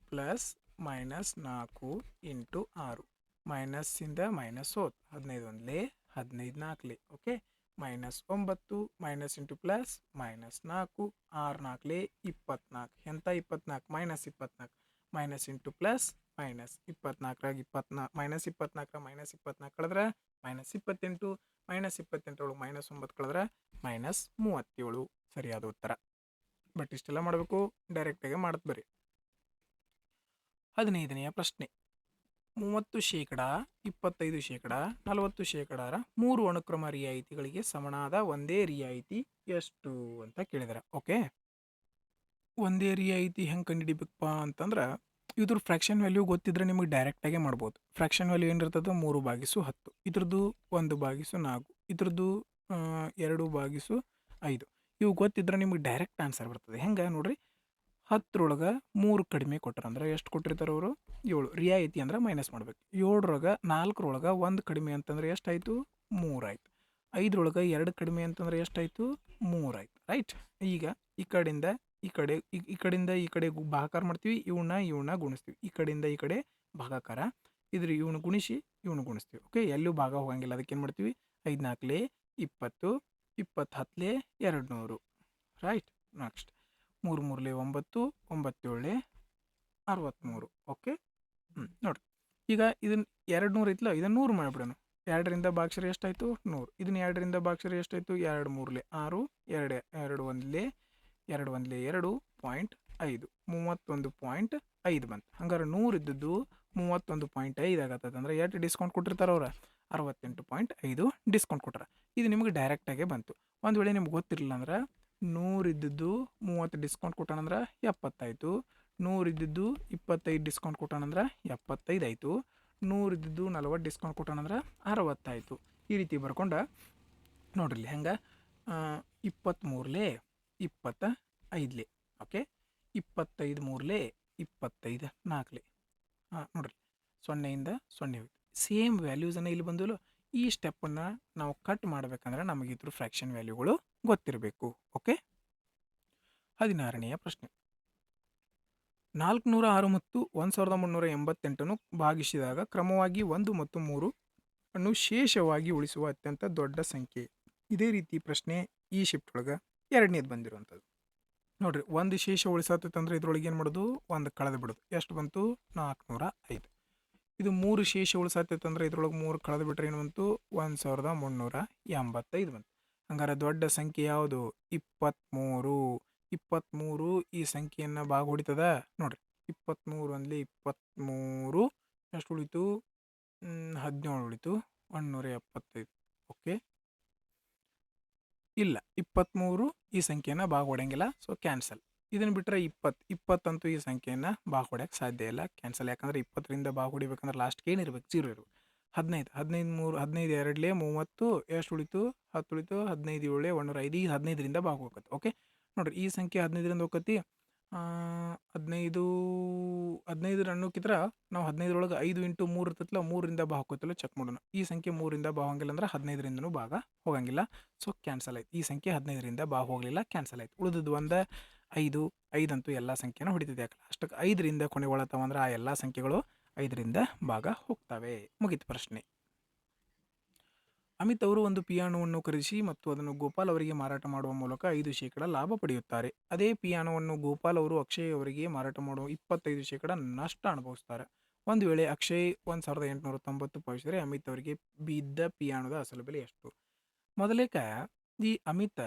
A: ಪ್ಲಸ್ -4 ಇಂಟು 6 ಮೈನಸ್ಸಿಂದ ಮೈನಸ್ ಹೋತ್. 15 ಒಂದ್ಲಿ 15 ನಾಲ್ಕಲಿ ಓಕೆ. -9 ಮೈನಸ್ ಇಂಟು ಪ್ಲಸ್ -4 6 ನಾಲ್ಕಲಿ 24 ಎಂತ 24 -24 ಮೈನಸ್ ಇಂಟು ಪ್ಲಸ್ ಮೈನಸ್ 24 -24 ಕಳೆದ್ರೆ -28 -28 ಒಳಗೆ -9 ಕಳೆದ್ರೆ -37 ಸರಿಯಾದ ಉತ್ತರ. ಬಟ್ ಇಷ್ಟೆಲ್ಲ ಮಾಡಬೇಕು ಡೈರೆಕ್ಟಾಗಿ ಮಾಡತ್ ಬರ್ರಿ. 15ನೆಯ ಪ್ರಶ್ನೆ. 30%, 25%, 40% 3 ಅನುಕ್ರಮ ರಿಯಾಯಿತಿಗಳಿಗೆ ಸಮನಾದ ಒಂದೇ ರಿಯಾಯಿತಿ ಎಷ್ಟು ಅಂತ ಕೇಳಿದಾರೆ. ಓಕೆ, ಒಂದೇ ರಿಯಾಯಿತಿ ಹೆಂಗೆ ಕಂಡುಹಿಡಿಬೇಕಪ್ಪ ಅಂತಂದ್ರೆ ಇದ್ರ ಫ್ರ್ಯಾಕ್ಷನ್ ವ್ಯಾಲ್ಯೂ ಗೊತ್ತಿದ್ರೆ ನಿಮಗೆ ಡೈರೆಕ್ಟಾಗೆ ಮಾಡ್ಬೋದು. ಫ್ರ್ಯಾಕ್ಷನ್ ವ್ಯಾಲ್ಯೂ ಏನಿರ್ತದೆ? 3/10. ಇದ್ರದ್ದು 1/4. ಇದ್ರದ್ದು 2/5. ಇವು ಗೊತ್ತಿದ್ರೆ ನಿಮಗೆ ಡೈರೆಕ್ಟ್ ಆನ್ಸರ್ ಬರ್ತದೆ. ಹೆಂಗೆ ನೋಡ್ರಿ, 10ರೊಳಗೆ 3 ಕಡಿಮೆ ಕೊಟ್ಟರಂದ್ರೆ ಎಷ್ಟು ಕೊಟ್ಟಿರ್ತಾರೆ ಅವರು? 7. ರಿಯಾಯಿತಿ ಅಂದ್ರೆ ಮೈನಸ್ ಮಾಡ್ಬೇಕು. 7ರೊಳಗೆ 4ರೊಳಗೆ 1 ಕಡಿಮೆ ಅಂತಂದ್ರೆ ಎಷ್ಟಾಯಿತು? 3 ಆಯಿತು. 5ರೊಳಗೆ 2 ಕಡಿಮೆ ಅಂತಂದ್ರೆ ಎಷ್ಟಾಯಿತು? 3 ಆಯಿತು. ರೈಟ್. ಈಗ ಈ ಕಡೆಯಿಂದ ಈ ಕಡೆ ಭಾಗಾಕಾರ ಮಾಡ್ತೀವಿ. ಇವನ್ನ ಗುಣಿಸ್ತೀವಿ. ಈ ಕಡೆಯಿಂದ ಈ ಕಡೆ ಭಾಗಾಕಾರ. ಇವನು ಗುಣಿಸಿ ಇವನು ಗುಣಿಸ್ತೀವಿ. ಓಕೆ, ಎಲ್ಲೂ ಭಾಗ ಹೋಗಂಗಿಲ್ಲ. ಅದಕ್ಕೆ ಏನು ಮಾಡ್ತೀವಿ? 5 4 20 20 10 200. ರೈಟ್. ನೆಕ್ಸ್ಟ್ 3 3 9 9 7 63. ಓಕೆ, ನೋಡಿರಿ. ಈಗ ಇದನ್ನ 200 ಐತಲ್ಲ, ಇದನ್ನು 100 ಮಾಡಿಬಿಡೋಣ. 2ರಿಂದ ಭಾಗಿಸಿದ್ರೆ ಎಷ್ಟಾಯಿತು? 100. ಇದನ್ನ 2ರಿಂದ ಭಾಗಿಸಿದ್ರೆ ಎಷ್ಟಾಯಿತು? 2 3 6 2 2 1 2 1 2.5 31.5 ಬಂತು. ಹಂಗಾರೆ 100 ಇದ್ದದ್ದು 31.5 ಆಗತ್ತದ. ಅಂದ್ರೆ ಎಷ್ಟು ಡಿಸ್ಕೌಂಟ್ ಕೊಟ್ಟಿರ್ತಾರೆ ಅವ್ರು? 68.5 ಡಿಸ್ಕೌಂಟ್ ಕೊಟ್ಟಾರ. ಇದು ನಿಮಗೆ ಡೈರೆಕ್ಟಾಗೆ ಬಂತು. ಒಂದು ವೇಳೆ ನಿಮ್ಗೆ ಗೊತ್ತಿರಲಿಲ್ಲ ಅಂದ್ರೆ 100 ಇದ್ದದ್ದು 30 ಡಿಸ್ಕೌಂಟ್ ಕೊಟ್ಟಾನಂದ್ರೆ 70 ಆಯಿತು. 100 ಇದ್ದದ್ದು 25 ಡಿಸ್ಕೌಂಟ್ ಕೊಟ್ಟಾನಂದ್ರೆ 75 ಆಯಿತು. 100 ಇದ್ದದ್ದು 40 ಡಿಸ್ಕೌಂಟ್ ಕೊಟ್ಟಾನಂದ್ರೆ 60 ಆಯಿತು. ಈ ರೀತಿ ಬರ್ಕೊಂಡ ನೋಡ್ರಿ ಹೆಂಗೆ 23 25 ಓಕೆ. 25 3 25 4 ನೋಡ್ರಿ 0ಯಿಂದ 0 ಹೋಯ್ತು. ಸೇಮ್ ವ್ಯಾಲ್ಯೂಸನ್ನು ಇಲ್ಲಿ ಬಂದಲು. ಈ ಸ್ಟೆಪ್ಪನ್ನು ನಾವು ಕಟ್ ಮಾಡಬೇಕಂದ್ರೆ ನಮಗಿದ್ರು ಫ್ರ್ಯಾಕ್ಷನ್ ವ್ಯಾಲ್ಯೂಗಳು ಗೊತ್ತಿರಬೇಕು. ಓಕೆ. 16ನೆಯ ಪ್ರಶ್ನೆ. 406 ಮತ್ತು 1388 ಭಾಗಿಸಿದಾಗ ಕ್ರಮವಾಗಿ 1 ಮತ್ತು 3 ಅನ್ನು ಶೇಷವಾಗಿ ಉಳಿಸುವ ಅತ್ಯಂತ ದೊಡ್ಡ ಸಂಖ್ಯೆ. ಇದೇ ರೀತಿ ಪ್ರಶ್ನೆ ಈ ಶಿಫ್ಟ್ ಒಳಗೆ 2ನೇದು ಬಂದಿರುವಂಥದ್ದು. ನೋಡ್ರಿ, ಒಂದು ಶೇಷ ಉಳಿಸತ್ತಂದ್ರೆ ಇದ್ರೊಳಗೆ ಏನು ಮಾಡೋದು? ಒಂದು ಕಳೆದು ಬಿಡೋದು. ಎಷ್ಟು ಬಂತು? 405. ಇದು 3 ಶೇಷ ಉಳಿಸತ್ತಂದ್ರೆ ಇದ್ರೊಳಗೆ 3 ಕಳೆದು ಬಿಟ್ರೆ ಏನು ಬಂತು? 1385 ಬಂತು. ಹಂಗಾರೆ ದೊಡ್ಡ ಸಂಖ್ಯೆ ಯಾವುದು? 23. 23 ಈ ಸಂಖ್ಯೆಯನ್ನು ಭಾಗ ಹೊಡಿತದ. ನೋಡ್ರಿ, 23 ಒಂದ್ಲಿ 23 ಎಷ್ಟು ಉಳಿತು? 17 ಉಳಿತು. 175. ಓಕೆ, ಇಲ್ಲ 23 ಈ ಸಂಖ್ಯೆಯನ್ನು ಭಾಗ ಹೊಡೆಯಂಗಿಲ್ಲ. So cancel. ಇದನ್ನು ಬಿಟ್ಟರೆ 20 ಅಂತೂ ಈ ಸಂಖ್ಯೆಯನ್ನು ಭಾಗ ಹೊಡೆಯಕ್ಕೆ ಸಾಧ್ಯ ಇಲ್ಲ. ಕ್ಯಾನ್ಸಲ್. ಯಾಕಂದರೆ 20ರಿಂದ ಭಾಗ ಹೊಡಿಬೇಕಂದ್ರೆ ಲಾಸ್ಟ್ಗೆ ಏನಿರ್ಬೇಕು? 0 ಇರಬೇಕು. 15 15 2 30 ಎಷ್ಟು ಉಳಿತು? 10 ಉಳಿತು. 15 7 105. ಈ 15ರಿಂದ ಭಾಗ ಹೋಗತ್ತೆ. ಓಕೆ, ನೋಡ್ರಿ ಈ ಸಂಖ್ಯೆ 15ರಿಂದ ಹೋಗತಿ. 15 ಅನ್ನೋಕ್ಕಿಂತ ನಾವು 15ರೊಳಗೆ 5 ಇಂಟು 3 ಇರ್ತೈತಲ್ಲ, 3ರಿಂದ ಭಾಗ ಹೋಗ್ತಿಲ್ಲ ಚೆಕ್ ಮಾಡೋಣ. ಈ ಸಂಖ್ಯೆ 3ರಿಂದ ಭಾಗ ಹೋಗಂಗಿಲ್ಲ ಅಂದ್ರೆ 15ರಿಂದನೂ ಭಾಗ ಹೋಗಂಗಿಲ್ಲ. ಸೊ ಕ್ಯಾನ್ಸಲ್ ಆಯ್ತು. ಈ ಸಂಖ್ಯೆ 15ರಿಂದ ಭಾಗ ಹೋಗಲಿಲ್ಲ, ಕ್ಯಾನ್ಸಲ್ ಆಯ್ತು. ಉಳಿದದ್ದು 1 5 5 ಅಂತೂ ಎಲ್ಲ ಸಂಖ್ಯೆನ ಹೊಡಿತಿದೆ. ಯಾಕಲ್ಲ ಅಷ್ಟಕ್ಕೆ 5ರಿಂದ ಕೊನೆ ಒಳತವಂದ್ರೆ ಆ ಎಲ್ಲ ಸಂಖ್ಯೆಗಳು 5ರಿಂದ ಭಾಗ ಹೋಗ್ತವೆ. ಮುಗೀತು ಪ್ರಶ್ನೆ. ಅಮಿತ್ ಅವರು ಒಂದು ಪಿಯಾನೋವನ್ನು ಖರೀದಿಸಿ ಮತ್ತು ಅದನ್ನು ಗೋಪಾಲ್ ಅವರಿಗೆ ಮಾರಾಟ ಮಾಡುವ ಮೂಲಕ 5% ಲಾಭ ಪಡೆಯುತ್ತಾರೆ. ಅದೇ ಪಿಯಾನೋವನ್ನು ಗೋಪಾಲ್ ಅವರು ಅಕ್ಷಯ್ ಅವರಿಗೆ ಮಾರಾಟ ಮಾಡುವ 25% ನಷ್ಟ ಅನುಭವಿಸುತ್ತಾರೆ. ಒಂದು ವೇಳೆ ಅಕ್ಷಯ್ 1890 ಪಾವತಿಸಿದರೆ ಅಮಿತ್ ಅವರಿಗೆ ಬಿದ್ದ ಪಿಯಾನೋದ ಅಸಲು ಬೆಲೆ ಎಷ್ಟು? ಮೊದಲೇಕ ಈ ಅಮಿತ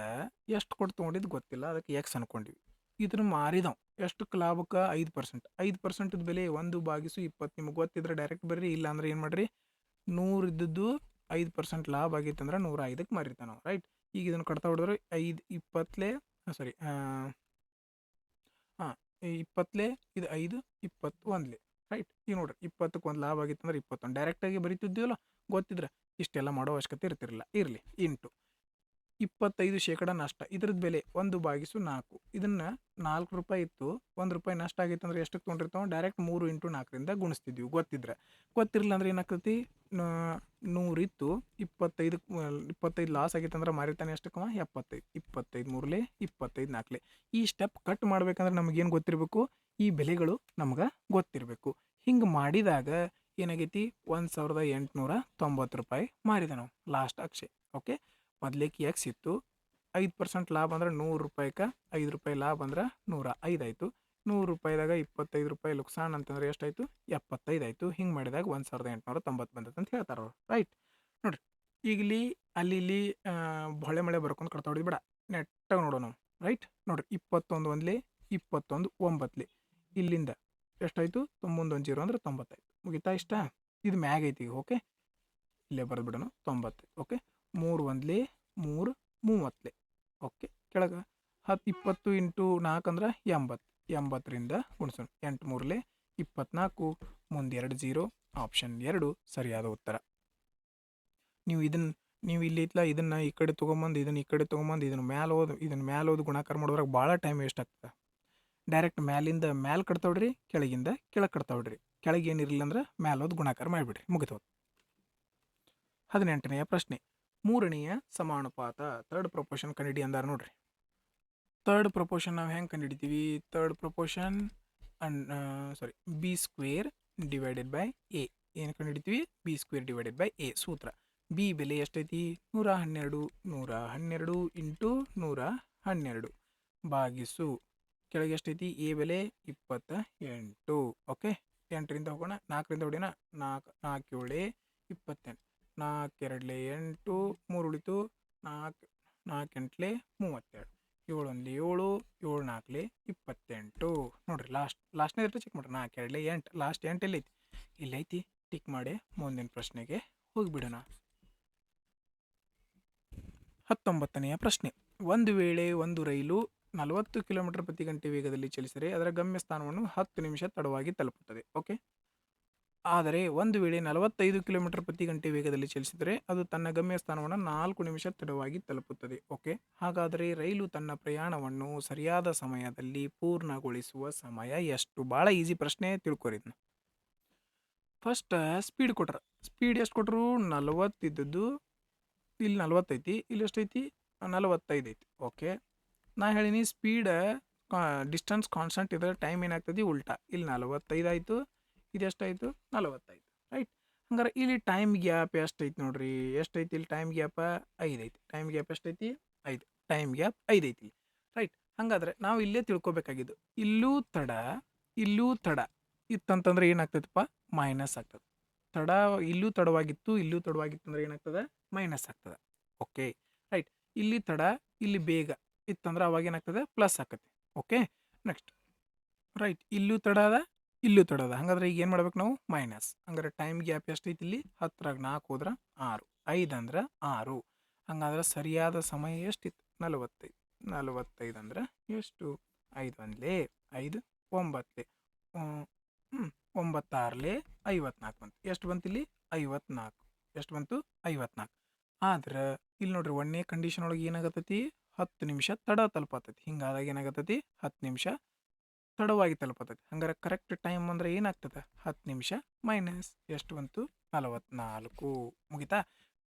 A: ಎಷ್ಟು ಕೊಟ್ಟು ತೊಗೊಂಡಿದ್ದು ಗೊತ್ತಿಲ್ಲ, ಅದಕ್ಕೆ ಎಕ್ಸ್ ಅನ್ಕೊಂಡಿವಿ. ಇದನ್ನು ಮಾರಿದವ್ ಎಷ್ಟಕ್ಕೆ ಲಾಭಕ್ಕೆ 5%. 5% ಬೆಲೆ 1/20 ನಿಮ್ಗೆ ಗೊತ್ತಿದ್ರೆ ಡೈರೆಕ್ಟ್ ಬರ್ರಿ, ಇಲ್ಲ ಅಂದ್ರೆ ಏನು ಮಾಡ್ರಿ, 100 ಇದ್ದದ್ದು 5% ಲಾಭ ಆಗಿತ್ತು ಅಂದ್ರೆ 105ಕ್ಕೆ ಮಾರಿರ್ತಾನೆ ನಾವು, ರೈಟ್. ಈಗ ಇದನ್ನು ಕಟ್ತಾ ಹೊಡೆದ್ರೆ 5 20 ಸಾರಿ ಹಾಂ 20 ಇದು 5 21 ರೈಟ್. ಈಗ ನೋಡ್ರಿ 20ಕ್ಕೆ ಒಂದು ಲಾಭ ಆಗಿತ್ತು ಅಂದ್ರೆ 21 ಡೈರೆಕ್ಟಾಗಿ ಬರೀತಿದ್ದೀವಲ್ಲ, ಗೊತ್ತಿದ್ರೆ ಇಷ್ಟೆಲ್ಲ ಮಾಡೋ ಅವಶ್ಯಕತೆ ಇರ್ತಿರಲಿಲ್ಲ. ಇರಲಿ, ಇಂಟು 25% ನಷ್ಟ, ಇದ್ರದ್ದು ಬೆಲೆ 1/4. ಇದನ್ನು 4 ರೂಪಾಯಿ ಇತ್ತು, 1 ರೂಪಾಯಿ ನಷ್ಟ ಆಗಿತ್ತು ಅಂದ್ರೆ ಎಷ್ಟಕ್ಕೆ ತೊಗೊಂಡಿರ್ತಾವೆ, ಡೈರೆಕ್ಟ್ 3 × 4ರಿಂದ ಗುಣಿಸ್ತಿದ್ವಿ ಗೊತ್ತಿದ್ರೆ. ಗೊತ್ತಿರಲಿಲ್ಲ ಅಂದ್ರೆ ಏನಾಗ್ತೈತಿ, 100 ಇತ್ತು 25 ಲಾಸ್ ಆಗಿತ್ತು ಅಂದ್ರೆ ಮಾರಿತಾನೆ ಎಷ್ಟಕ್ಕವ 75. 25 3 25 4 ಈ ಸ್ಟೆಪ್ ಕಟ್ ಮಾಡ್ಬೇಕಂದ್ರೆ ನಮಗೇನು ಗೊತ್ತಿರಬೇಕು, ಈ ಬೆಲೆಗಳು ನಮ್ಗೆ ಗೊತ್ತಿರಬೇಕು. ಹಿಂಗೆ ಮಾಡಿದಾಗ ಏನಾಗೈತಿ, 1890 ರೂಪಾಯಿ ಮಾರಿದ ನಾವು ಲಾಸ್ಟ್ ಅಕ್ಷಯ್. ಓಕೆ, ಮೊದಲೇಕಿ ಎಕ್ಸ್ ಇತ್ತು, 5% ಲಾಭ ಅಂದ್ರೆ 100 ರೂಪಾಯಿಗೆ 5 ರೂಪಾಯಿ ಲಾಭ ಅಂದ್ರೆ 105 ಆಯಿತು. 100 ರೂಪಾಯಿದಾಗ 25 ರೂಪಾಯಿ ಲುಕ್ಸಾನ್ ಅಂತಂದ್ರೆ ಎಷ್ಟಾಯಿತು, 75 ಆಯಿತು. ಹಿಂಗೆ ಮಾಡಿದಾಗ 1890 ಬಂದೈತೆ ಅಂತ ಹೇಳ್ತಾರೆ ಅವ್ರು, ರೈಟ್. ನೋಡಿರಿ, ಈಗ ಇಲ್ಲಿ ಅಲ್ಲಿ ಇಲ್ಲಿ ಹೊಳೆ ಮಳೆ ಬರ್ಕೊಂಡು ಕಟ್ತಾ ಹೊಡಿದ್ ಬೇಡ, ನೆಟ್ಟಾಗಿ ನೋಡೋಣ ನಾವು, ರೈಟ್. ನೋಡಿರಿ 21 1 21 9 ಇಲ್ಲಿಂದ ಎಷ್ಟಾಯಿತು, 91 0 ಅಂದ್ರೆ 95. ಮುಗಿತಾ ಇಷ್ಟ? ಇದು ಮ್ಯಾಗ್ ಐತಿ ಈಗ. ಓಕೆ, ಇಲ್ಲೇ ಬರೆದು ಬಿಡೋಣ 95. ಓಕೆ, 3 1 3 30. ಓಕೆ, ಕೆಳಗೆ 10 20 × 4 ಅಂದ್ರೆ 80. 80ರಿಂದ ಗುಣಿಸೋಣ, 8 3 24, ಮುಂದೆ 2 0. ಆಪ್ಷನ್ 2 ಸರಿಯಾದ ಉತ್ತರ. ನೀವು ಇಲ್ಲಿ ಇತ್ಲ ಇದನ್ನು ಈ ಕಡೆ ತೊಗೊಂಬಂದು ಇದನ್ನು ಈ ಕಡೆ ತೊಗೊಂಬಂದು ಇದನ್ನು ಮ್ಯಾಲೆ ಓದು ಗುಣಾಕಾರ ಮಾಡೋದ್ರಾಗ ಭಾಳ ಟೈಮ್ ವೇಸ್ಟ್ ಆಗ್ತದೆ. ಡೈರೆಕ್ಟ್ ಮ್ಯಾಲಿಂದ ಮ್ಯಾಲೆ ಕಟ್ತಾವ್ರಿ, ಕೆಳಗಿಂದ ಕೆಳಗೆ ಕಟ್ತಾವ್ರಿ. ಕೆಳಗೆ ಏನಿರಲಿಲ್ಲ ಅಂದ್ರೆ ಮ್ಯಾಲೆ ಓದು ಗುಣಾಕಾರ ಮಾಡಿಬಿಡ್ರಿ, ಮುಗಿತೋದು. 18ನೆಯ ಪ್ರಶ್ನೆ, ಮೂರನೆಯ ಸಮಾನುಪಾತ ಥರ್ಡ್ ಪ್ರಪೋರ್ಷನ್ ಕಂಡಿಡಿ ಅಂದಾರ ನೋಡ್ರಿ. ಥರ್ಡ್ ಪ್ರಪೋರ್ಷನ್ ನಾವು ಹೆಂಗೆ ಕಂಡುಹಿಡಿತೀವಿ, third proportion b² divided by A. ಏನು ಕಂಡುಹಿಡಿತೀವಿ, b² / a ಸೂತ್ರ. ಬಿ ಬೆಲೆ ಎಷ್ಟೈತಿ, 112. 112 × 112 ಭಾಗಿಸು ಕೆಳಗೆ ಎಷ್ಟೈತಿ, ಎ ಬೆಲೆ 28. ಓಕೆ, 8ರಿಂದ ಹೋಗೋಣ, 4ರಿಂದ ಹೊಡಿಯೋಣ, 4 4 7 28. 4 2 8, 3 ಉಳಿತು, 4 4 8 32. 7 1 7, 7 4 28. ನೋಡ್ರಿ ಲಾಸ್ಟ್ನೇ ಇರ್ತದೆ, ಚೆಕ್ ಮಾಡ್ರಿ. 4 2 8, ಲಾಸ್ಟ್ 8 ಎಲ್ಲೈತಿ, ಇಲ್ಲೈತಿ. ಟಿಕ್ ಮಾಡಿ ಮುಂದಿನ ಪ್ರಶ್ನೆಗೆ ಹೋಗಿಬಿಡೋಣ. 19ನೆಯ ಪ್ರಶ್ನೆ, ಒಂದು ವೇಳೆ ಒಂದು ರೈಲು 40 km/h ವೇಗದಲ್ಲಿ ಚಲಿಸಿದರೆ ಅದರ ಗಮ್ಯಸ್ಥಾನವನ್ನು 10 ನಿಮಿಷ ತಡವಾಗಿ ತಲುಪುತ್ತದೆ. ಓಕೆ, ಆದರೆ ಒಂದು ವೇಳೆ 45 km/h ವೇಗದಲ್ಲಿ ಚಲಿಸಿದರೆ ಅದು ತನ್ನ ಗಮ್ಯಸ್ಥಾನವನ್ನು 4 ನಿಮಿಷ ತಡವಾಗಿ ತಲುಪುತ್ತದೆ. ಓಕೆ, ಹಾಗಾದರೆ ರೈಲು ತನ್ನ ಪ್ರಯಾಣವನ್ನು ಸರಿಯಾದ ಸಮಯದಲ್ಲಿ ಪೂರ್ಣಗೊಳಿಸುವ ಸಮಯ ಎಷ್ಟು? ಭಾಳ ಈಸಿ ಪ್ರಶ್ನೆ, ತಿಳ್ಕೊರಿ ಇದನ್ನ. ಫಸ್ಟ್ ಸ್ಪೀಡ್ ಕೊಟ್ರ, ಸ್ಪೀಡ್ ಎಷ್ಟು ಕೊಟ್ಟರು, 40 ಇದ್ದದ್ದು ಇಲ್ಲಿ 40 ಐತಿ, ಇಲ್ಲಿ ಎಷ್ಟೈತಿ 45 ಐತಿ. ಓಕೆ, ನಾ ಹೇಳಿನಿ ಸ್ಪೀಡ್ ಡಿಸ್ಟೆನ್ಸ್ ಕಾನ್ಸ್ಟೆಂಟ್ ಇದ್ರೆ ಟೈಮ್ ಏನಾಗ್ತದೆ ಉಲ್ಟಾ, ಇಲ್ಲಿ 45 ಆಯಿತು, ಇದು ಎಷ್ಟಾಯಿತು 45, ರೈಟ್. ಹಂಗಾರೆ ಇಲ್ಲಿ ಟೈಮ್ ಗ್ಯಾಪ್ ಎಷ್ಟೈತಿ ನೋಡ್ರಿ, ಎಷ್ಟೈತಿ ಇಲ್ಲಿ ಟೈಮ್ ಗ್ಯಾಪ್ 5 ಐತಿ. ಟೈಮ್ ಗ್ಯಾಪ್ ಎಷ್ಟೈತಿ 5, ಟೈಮ್ ಗ್ಯಾಪ್ 5 ಐತಿ, ರೈಟ್. ಹಾಗಾದ್ರೆ ನಾವು ಇಲ್ಲೇ ತಿಳ್ಕೊಬೇಕಾಗಿದ್ದು, ಇಲ್ಲೂ ತಡ ಇತ್ತಂತಂದ್ರೆ ಏನಾಗ್ತೈತಪ್ಪ, ಮೈನಸ್ ಆಗ್ತದೆ. ತಡ ಇಲ್ಲೂ ತಡವಾಗಿತ್ತು, ಇಲ್ಲೂ ತಡವಾಗಿತ್ತು ಅಂದ್ರೆ ಏನಾಗ್ತದೆ, ಮೈನಸ್ ಆಗ್ತದೆ. Okay, right. ಇಲ್ಲಿ ತಡ ಇಲ್ಲಿ ಬೇಗ ಇತ್ತಂದ್ರೆ ಅವಾಗ ಏನಾಗ್ತದೆ, ಪ್ಲಸ್ ಆಗ್ತದೆ. ಓಕೆ, ನೆಕ್ಸ್ಟ್ ರೈಟ್, ಇಲ್ಲೂ ತಡ ಅದ, ಇಲ್ಲೂ ತಡ ಅದ, ಹಾಗಾದ್ರೆ ಈಗ ಏನು ಮಾಡ್ಬೇಕು ನಾವು, ಮೈನಸ್. ಹಂಗಾರೆ ಟೈಮ್ ಗ್ಯಾಪ್ ಎಷ್ಟೈತಿ ಇಲ್ಲಿ, 10ರಾಗ 4 ಹೋದ್ರೆ 6, 5 ಅಂದ್ರೆ 6. ಹಂಗಾದ್ರೆ ಸರಿಯಾದ ಸಮಯ ಎಷ್ಟಿತ್ತು, 45. 45 ಅಂದ್ರೆ ಎಷ್ಟು, 5 1 5 9 9 6 54 ಬಂತು. ಎಷ್ಟು ಬಂತು ಇಲ್ಲಿ, 54. ಎಷ್ಟು ಬಂತು, 54. ಆದ್ರೆ ಇಲ್ಲಿ ನೋಡ್ರಿ, ಒಂದನೇ ಕಂಡೀಷನ್ ಒಳಗೆ ಏನಾಗತ್ತೈತಿ, 10 ನಿಮಿಷ ತಡ ತಲುಪತ್ತೈತಿ. ಹಿಂಗಾದಾಗ ಏನಾಗತ್ತೈತಿ, 10 ನಿಮಿಷ ತಡವಾಗಿ ತಲುಪತ್ತೈತಿ. ಹಂಗಾರೆ ಕರೆಕ್ಟ್ ಟೈಮ್ ಅಂದ್ರೆ ಏನಾಗ್ತದೆ, 10 ನಿಮಿಷ ಮೈನಸ್ ಎಷ್ಟು ಬಂತು, 44. ಮುಗಿತಾ,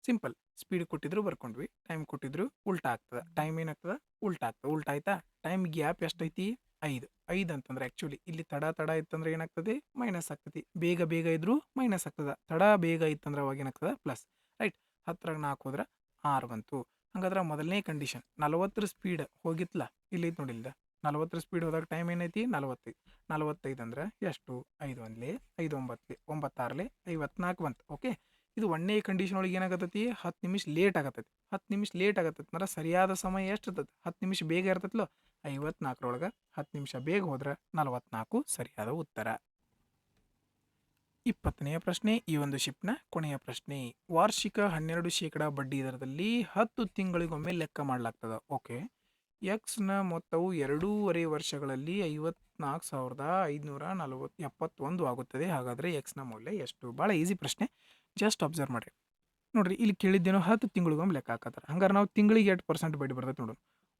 A: ಸಿಂಪಲ್. ಸ್ಪೀಡ್ ಕೊಟ್ಟಿದ್ರು ಬರ್ಕೊಂಡ್ವಿ, ಟೈಮ್ ಕೊಟ್ಟಿದ್ರು ಉಲ್ಟಾ ಆಗ್ತದೆ. ಟೈಮ್ ಏನಾಗ್ತದೆ, ಉಲ್ಟಾ ಆಗ್ತದೆ. ಉಲ್ಟಾ ಆಯ್ತಾ, ಟೈಮ್ ಗ್ಯಾಪ್ ಎಷ್ಟೈತಿ 5 ಅಂತಂದ್ರೆ ಆ್ಯಕ್ಚುಲಿ ಇಲ್ಲಿ ತಡ ಇತ್ತಂದ್ರೆ ಏನಾಗ್ತದೆ, ಮೈನಸ್ ಆಗ್ತದೆ. ಬೇಗ ಇದ್ರು ಮೈನಸ್ ಆಗ್ತದೆ, ತಡ ಬೇಗ ಇತ್ತಂದ್ರೆ ಅವಾಗ ಏನಾಗ್ತದೆ, ಪ್ಲಸ್, ರೈಟ್. 10ರಾಗ 4 ಹೋದ್ರೆ 6 ಬಂತು. ಹಂಗಾದ್ರೆ ಮೊದಲನೇ ಕಂಡೀಷನ್ 40 ಸ್ಪೀಡ್ ಹೋಗಿತ್ಲ ಇಲ್ಲಿ ನೋಡಿ ಇಲ್ದ 40 ಸ್ಪೀಡ್ ಹೋದಾಗ ಟೈಮ್ ಏನೈತಿ 45. 45 ಅಂದ್ರೆ ಎಷ್ಟು 5 ಒಂದ್ಲೆ 5 9 9 54 ಬಂತು. ಓಕೆ, ಇದು ಒಂದನೇ ಕಂಡೀಷನ್ ಒಳಗೆ ಏನಾಗತ್ತೈತಿ 10 ನಿಮಿಷ ಲೇಟ್ ಆಗತ್ತೈತಿ. 10 ನಿಮಿಷ ಲೇಟ್ ಆಗತ್ತೈತಿ ಅಂದ್ರೆ ಸರಿಯಾದ ಸಮಯ ಎಷ್ಟು ಇರ್ತೈತಿ 10 ನಿಮಿಷ ಬೇಗ ಇರ್ತೈತ್ಲೋ 54ರೊಳಗೆ 10 ನಿಮಿಷ ಬೇಗ ಹೋದ್ರೆ 44 ಸರಿಯಾದ ಉತ್ತರ. 20ನೇ ಪ್ರಶ್ನೆ ಈ ಒಂದು ಶಿಫ್ಟ್ನ ಕೊನೆಯ ಪ್ರಶ್ನೆ. ವಾರ್ಷಿಕ 12% ಬಡ್ಡಿ ದರದಲ್ಲಿ 10 ತಿಂಗಳಿಗೊಮ್ಮೆ ಲೆಕ್ಕ ಮಾಡಲಾಗ್ತದ. ಓಕೆ, ಎಕ್ಸ್ನ ಮೊತ್ತವು 2.5 ವರ್ಷಗಳಲ್ಲಿ 54,571 ಆಗುತ್ತದೆ. ಹಾಗಾದರೆ ಎಕ್ಸ್ನ ಮೌಲ್ಯ ಎಷ್ಟು? ಭಾಳ ಈಸಿ ಪ್ರಶ್ನೆ, ಜಸ್ಟ್ ಅಬ್ಸರ್ವ್ ಮಾಡಿರಿ. ನೋಡ್ರಿ ಇಲ್ಲಿ ಕೇಳಿದ್ದೇನೋ 10 ತಿಂಗಳಿಗೊಮ್ಮೆ ಲೆಕ್ಕ ಹಾಕತ್ತಾರೆ. ಹಂಗಾರೆ ನಾವು ತಿಂಗಳಿಗೆ 8% ಬಡ್ಡಿ ಬರ್ತೈತೆ ನೋಡು.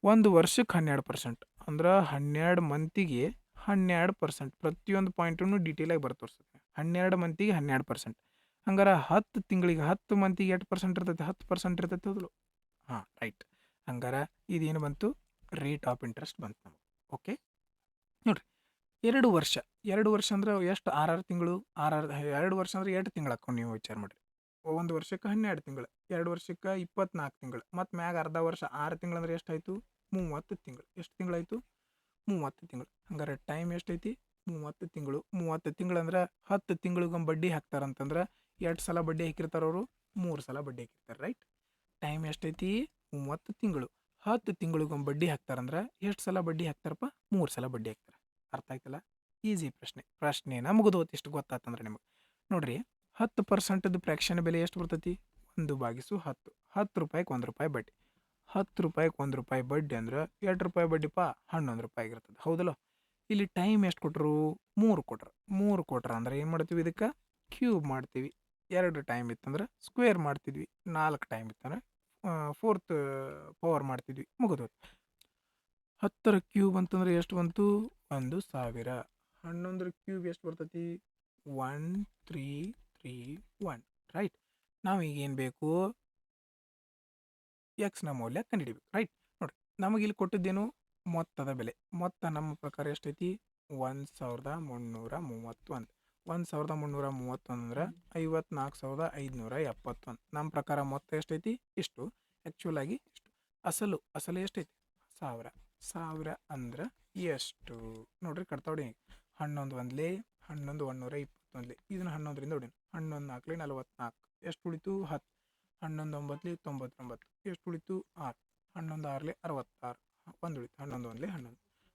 A: ಒಂದು ವರ್ಷಕ್ಕೆ 12% ಅಂದ್ರೆ 12 ಮಂತಿಗೆ 12%. ಪ್ರತಿಯೊಂದು ಪಾಯಿಂಟನ್ನು ಡೀಟೇಲಾಗಿ ಬರ್ತು ತೋರಿಸ್ತದೆ. 12 ಮಂತಿಗೆ 12%. ಹಂಗಾರೆ 10 ತಿಂಗಳಿಗೆ 10 ಮಂತಿಗೆ 8% ಇರ್ತೈತೆ, 10% ಇರ್ತೈತೆ ಹೌದಲ್ಲ? ಹಾಂ, ರೈಟ್. ಹಂಗಾರೆ ಇದೇನು ಬಂತು? ರೇಟ್ ಆಫ್ ಇಂಟ್ರೆಸ್ಟ್ ಬಂತು ನಮಗೆ. ಓಕೆ, ನೋಡ್ರಿ 2 ವರ್ಷ. 2 ವರ್ಷ ಅಂದ್ರೆ ಎಷ್ಟು? 6 ತಿಂಗಳು. 2 ವರ್ಷ ಅಂದ್ರೆ 8 ತಿಂಗಳು ಹಾಕೊಂಡು ನೀವು ವಿಚಾರ ಮಾಡಿರಿ. ಒಂದು ವರ್ಷಕ್ಕೆ 12 ತಿಂಗಳು, 2 ವರ್ಷಕ್ಕೆ 24 ತಿಂಗಳು, ಮತ್ತು ಮ್ಯಾಗ ಅರ್ಧ ವರ್ಷ 6 ತಿಂಗಳು ಅಂದ್ರೆ ಎಷ್ಟಾಯಿತು? 30 ತಿಂಗಳು. ಎಷ್ಟು ತಿಂಗಳಾಯಿತು? 30 ತಿಂಗಳು. ಹಂಗಾರೆ ಟೈಮ್ ಎಷ್ಟೈತಿ? 30 ತಿಂಗಳು. 30 ತಿಂಗಳು ಅಂದ್ರೆ 10 ತಿಂಗಳಿಗೊಮ್ಮೆ ಬಡ್ಡಿ ಹಾಕ್ತಾರಂತಂದ್ರೆ ಎಷ್ಟು ಸಲ ಬಡ್ಡಿ ಹಾಕಿರ್ತಾರೆ ಅವರು? 3 ಸಲ ಬಡ್ಡಿ ಹಾಕಿರ್ತಾರೆ, ರೈಟ್? ಟೈಮ್ ಎಷ್ಟೈತಿ? 30 ತಿಂಗಳು. 10 ತಿಂಗಳಿಗೊಮ್ಮೆ ಬಡ್ಡಿ ಹಾಕ್ತಾರಂದ್ರೆ ಎಷ್ಟು ಸಲ ಬಡ್ಡಿ ಹಾಕ್ತಾರಪ್ಪ? 3 ಸಲ ಬಡ್ಡಿ ಹಾಕ್ತಾರೆ. ಅರ್ಥ ಆಯ್ತಲ್ಲ? ಈಸಿ ಪ್ರಶ್ನೆನ ಮುಗಿದೋತು. ಇಷ್ಟು ಗೊತ್ತಾತಂದ್ರೆ ನಿಮಗೆ. ನೋಡ್ರಿ 10%ದ ಫ್ರ್ಯಾಕ್ಷನ್ ಬೆಲೆ ಎಷ್ಟು ಬರ್ತೈತಿ? 1/10. 10 ರೂಪಾಯಿಗೆ 1 ರೂಪಾಯಿ ಬಡ್ಡಿ. 10 ರೂಪಾಯಿಗೆ 1 ರೂಪಾಯಿ ಬಡ್ಡಿ ಅಂದ್ರೆ 2 ರೂಪಾಯಿ ಬಡ್ಡಿಪ್ಪ 11 ರೂಪಾಯಿ ಇರ್ತದೆ, ಹೌದಲ್ಲ? ಇಲ್ಲಿ ಟೈಮ್ ಎಷ್ಟು ಕೊಟ್ಟರು? 3 ಕೊಟ್ರು. 3 ಕೊಟ್ರ ಅಂದ್ರೆ ಏನು ಮಾಡ್ತೀವಿ? ಇದಕ್ಕೆ ಕ್ಯೂಬ್ ಮಾಡ್ತೀವಿ. 2 ಟೈಮ್ ಇತ್ತಂದ್ರೆ ಸ್ಕ್ವೇರ್ ಮಾಡ್ತಿದ್ವಿ. 4 ಟೈಮ್ ಇತ್ತಂದ್ರೆ 4th ಪವರ್ ಮಾಡ್ತಿದ್ವಿ. ಮುಗಿದೋದು. 10ರ ಕ್ಯೂಬ್ ಅಂತಂದ್ರೆ ಎಷ್ಟು ಬಂತು? 1000. 11ರ ಕ್ಯೂಬ್ ಎಷ್ಟು ಬರ್ತೈತಿ? 1331, ರೈಟ್? ನಾವು ಈಗ ಏನು ಬೇಕು? ಎಕ್ಸ್ನ ಮೌಲ್ಯ ಕಂಡುಹಿಡಿಬೇಕು, ರೈಟ್? ನೋಡಿ, ನಮಗೆ ಇಲ್ಲಿ ಕೊಟ್ಟಿದ್ದೇನು? ಮೊತ್ತದ ಬೆಲೆ. ಮೊತ್ತ ನಮ್ಮ ಪ್ರಕಾರ ಎಷ್ಟೈತಿ? 1331. 1331 ಅಂದ್ರೆ 54,571. ನಮ್ಮ ಪ್ರಕಾರ ಮೊತ್ತ ಎಷ್ಟೈತಿ? ಇಷ್ಟು. ಆ್ಯಕ್ಚುಲ್ ಆಗಿ ಇಷ್ಟು. ಅಸಲು ಎಷ್ಟೈತಿ? 1000 ಅಂದ್ರೆ ಎಷ್ಟು? ನೋಡ್ರಿ ಕಟ್ತಾವಡಿ. 11 ಒಂದ್ಲೆ 11 121. ಇದನ್ನ 11ರಿಂದ ಹೊಡಿ. 11 4 44. ಎಷ್ಟು ಉಳಿತು? 10. 11 9 99. ಎಷ್ಟು ಉಳಿತು? 6. 11 6 66. 1 ಉಳಿತು. 11 1 11.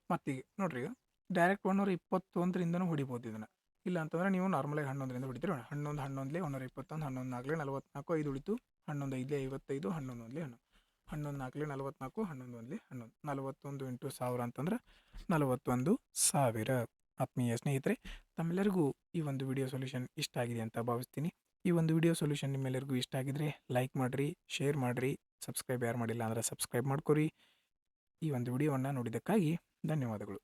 A: ಮತ್ತೀಗ ನೋಡ್ರಿ, ಈಗ ಡೈರೆಕ್ಟ್ 121ರಿಂದನೂ ಹೊಡಿಬೋದು ಇದನ್ನು. ಇಲ್ಲ ಅಂತಂದ್ರೆ ನೀವು ನಾರ್ಮಲಾಗಿ 11ರಿಂದ ಹೊಡಿತೀರಿ. 11 11 121. 11 4 44. 5 ಉಳಿತು. 11 5 55. 11 1 11. 11 4 44. 11 1 11. 41 × 1000 ಅಂತಂದ್ರೆ 41,000. ಆತ್ಮೀಯ ಸ್ನೇಹಿತರೆ, ತಮ್ಮೆಲ್ಲರಿಗೂ ಈ ಒಂದು ವಿಡಿಯೋ ಸೊಲ್ಯೂಷನ್ ಇಷ್ಟ ಆಗಿದೆ ಅಂತ ಭಾವಿಸ್ತೀನಿ. ಈ ಒಂದು ವಿಡಿಯೋ ಸೊಲ್ಯೂಷನ್ ನಿಮ್ಮೆಲ್ಲರಿಗೂ ಇಷ್ಟ ಆಗಿದ್ರೆ ಲೈಕ್ ಮಾಡಿರಿ, ಶೇರ್ ಮಾಡಿರಿ, ಸಬ್ಸ್ಕ್ರೈಬ್ ಯಾರು ಮಾಡಿಲ್ಲ ಅಂದರೆ ಸಬ್ಸ್ಕ್ರೈಬ್ ಮಾಡ್ಕೊರಿ. ಈ ಒಂದು ವಿಡಿಯೋವನ್ನು ನೋಡಿದ್ದಕ್ಕಾಗಿ ಧನ್ಯವಾದಗಳು.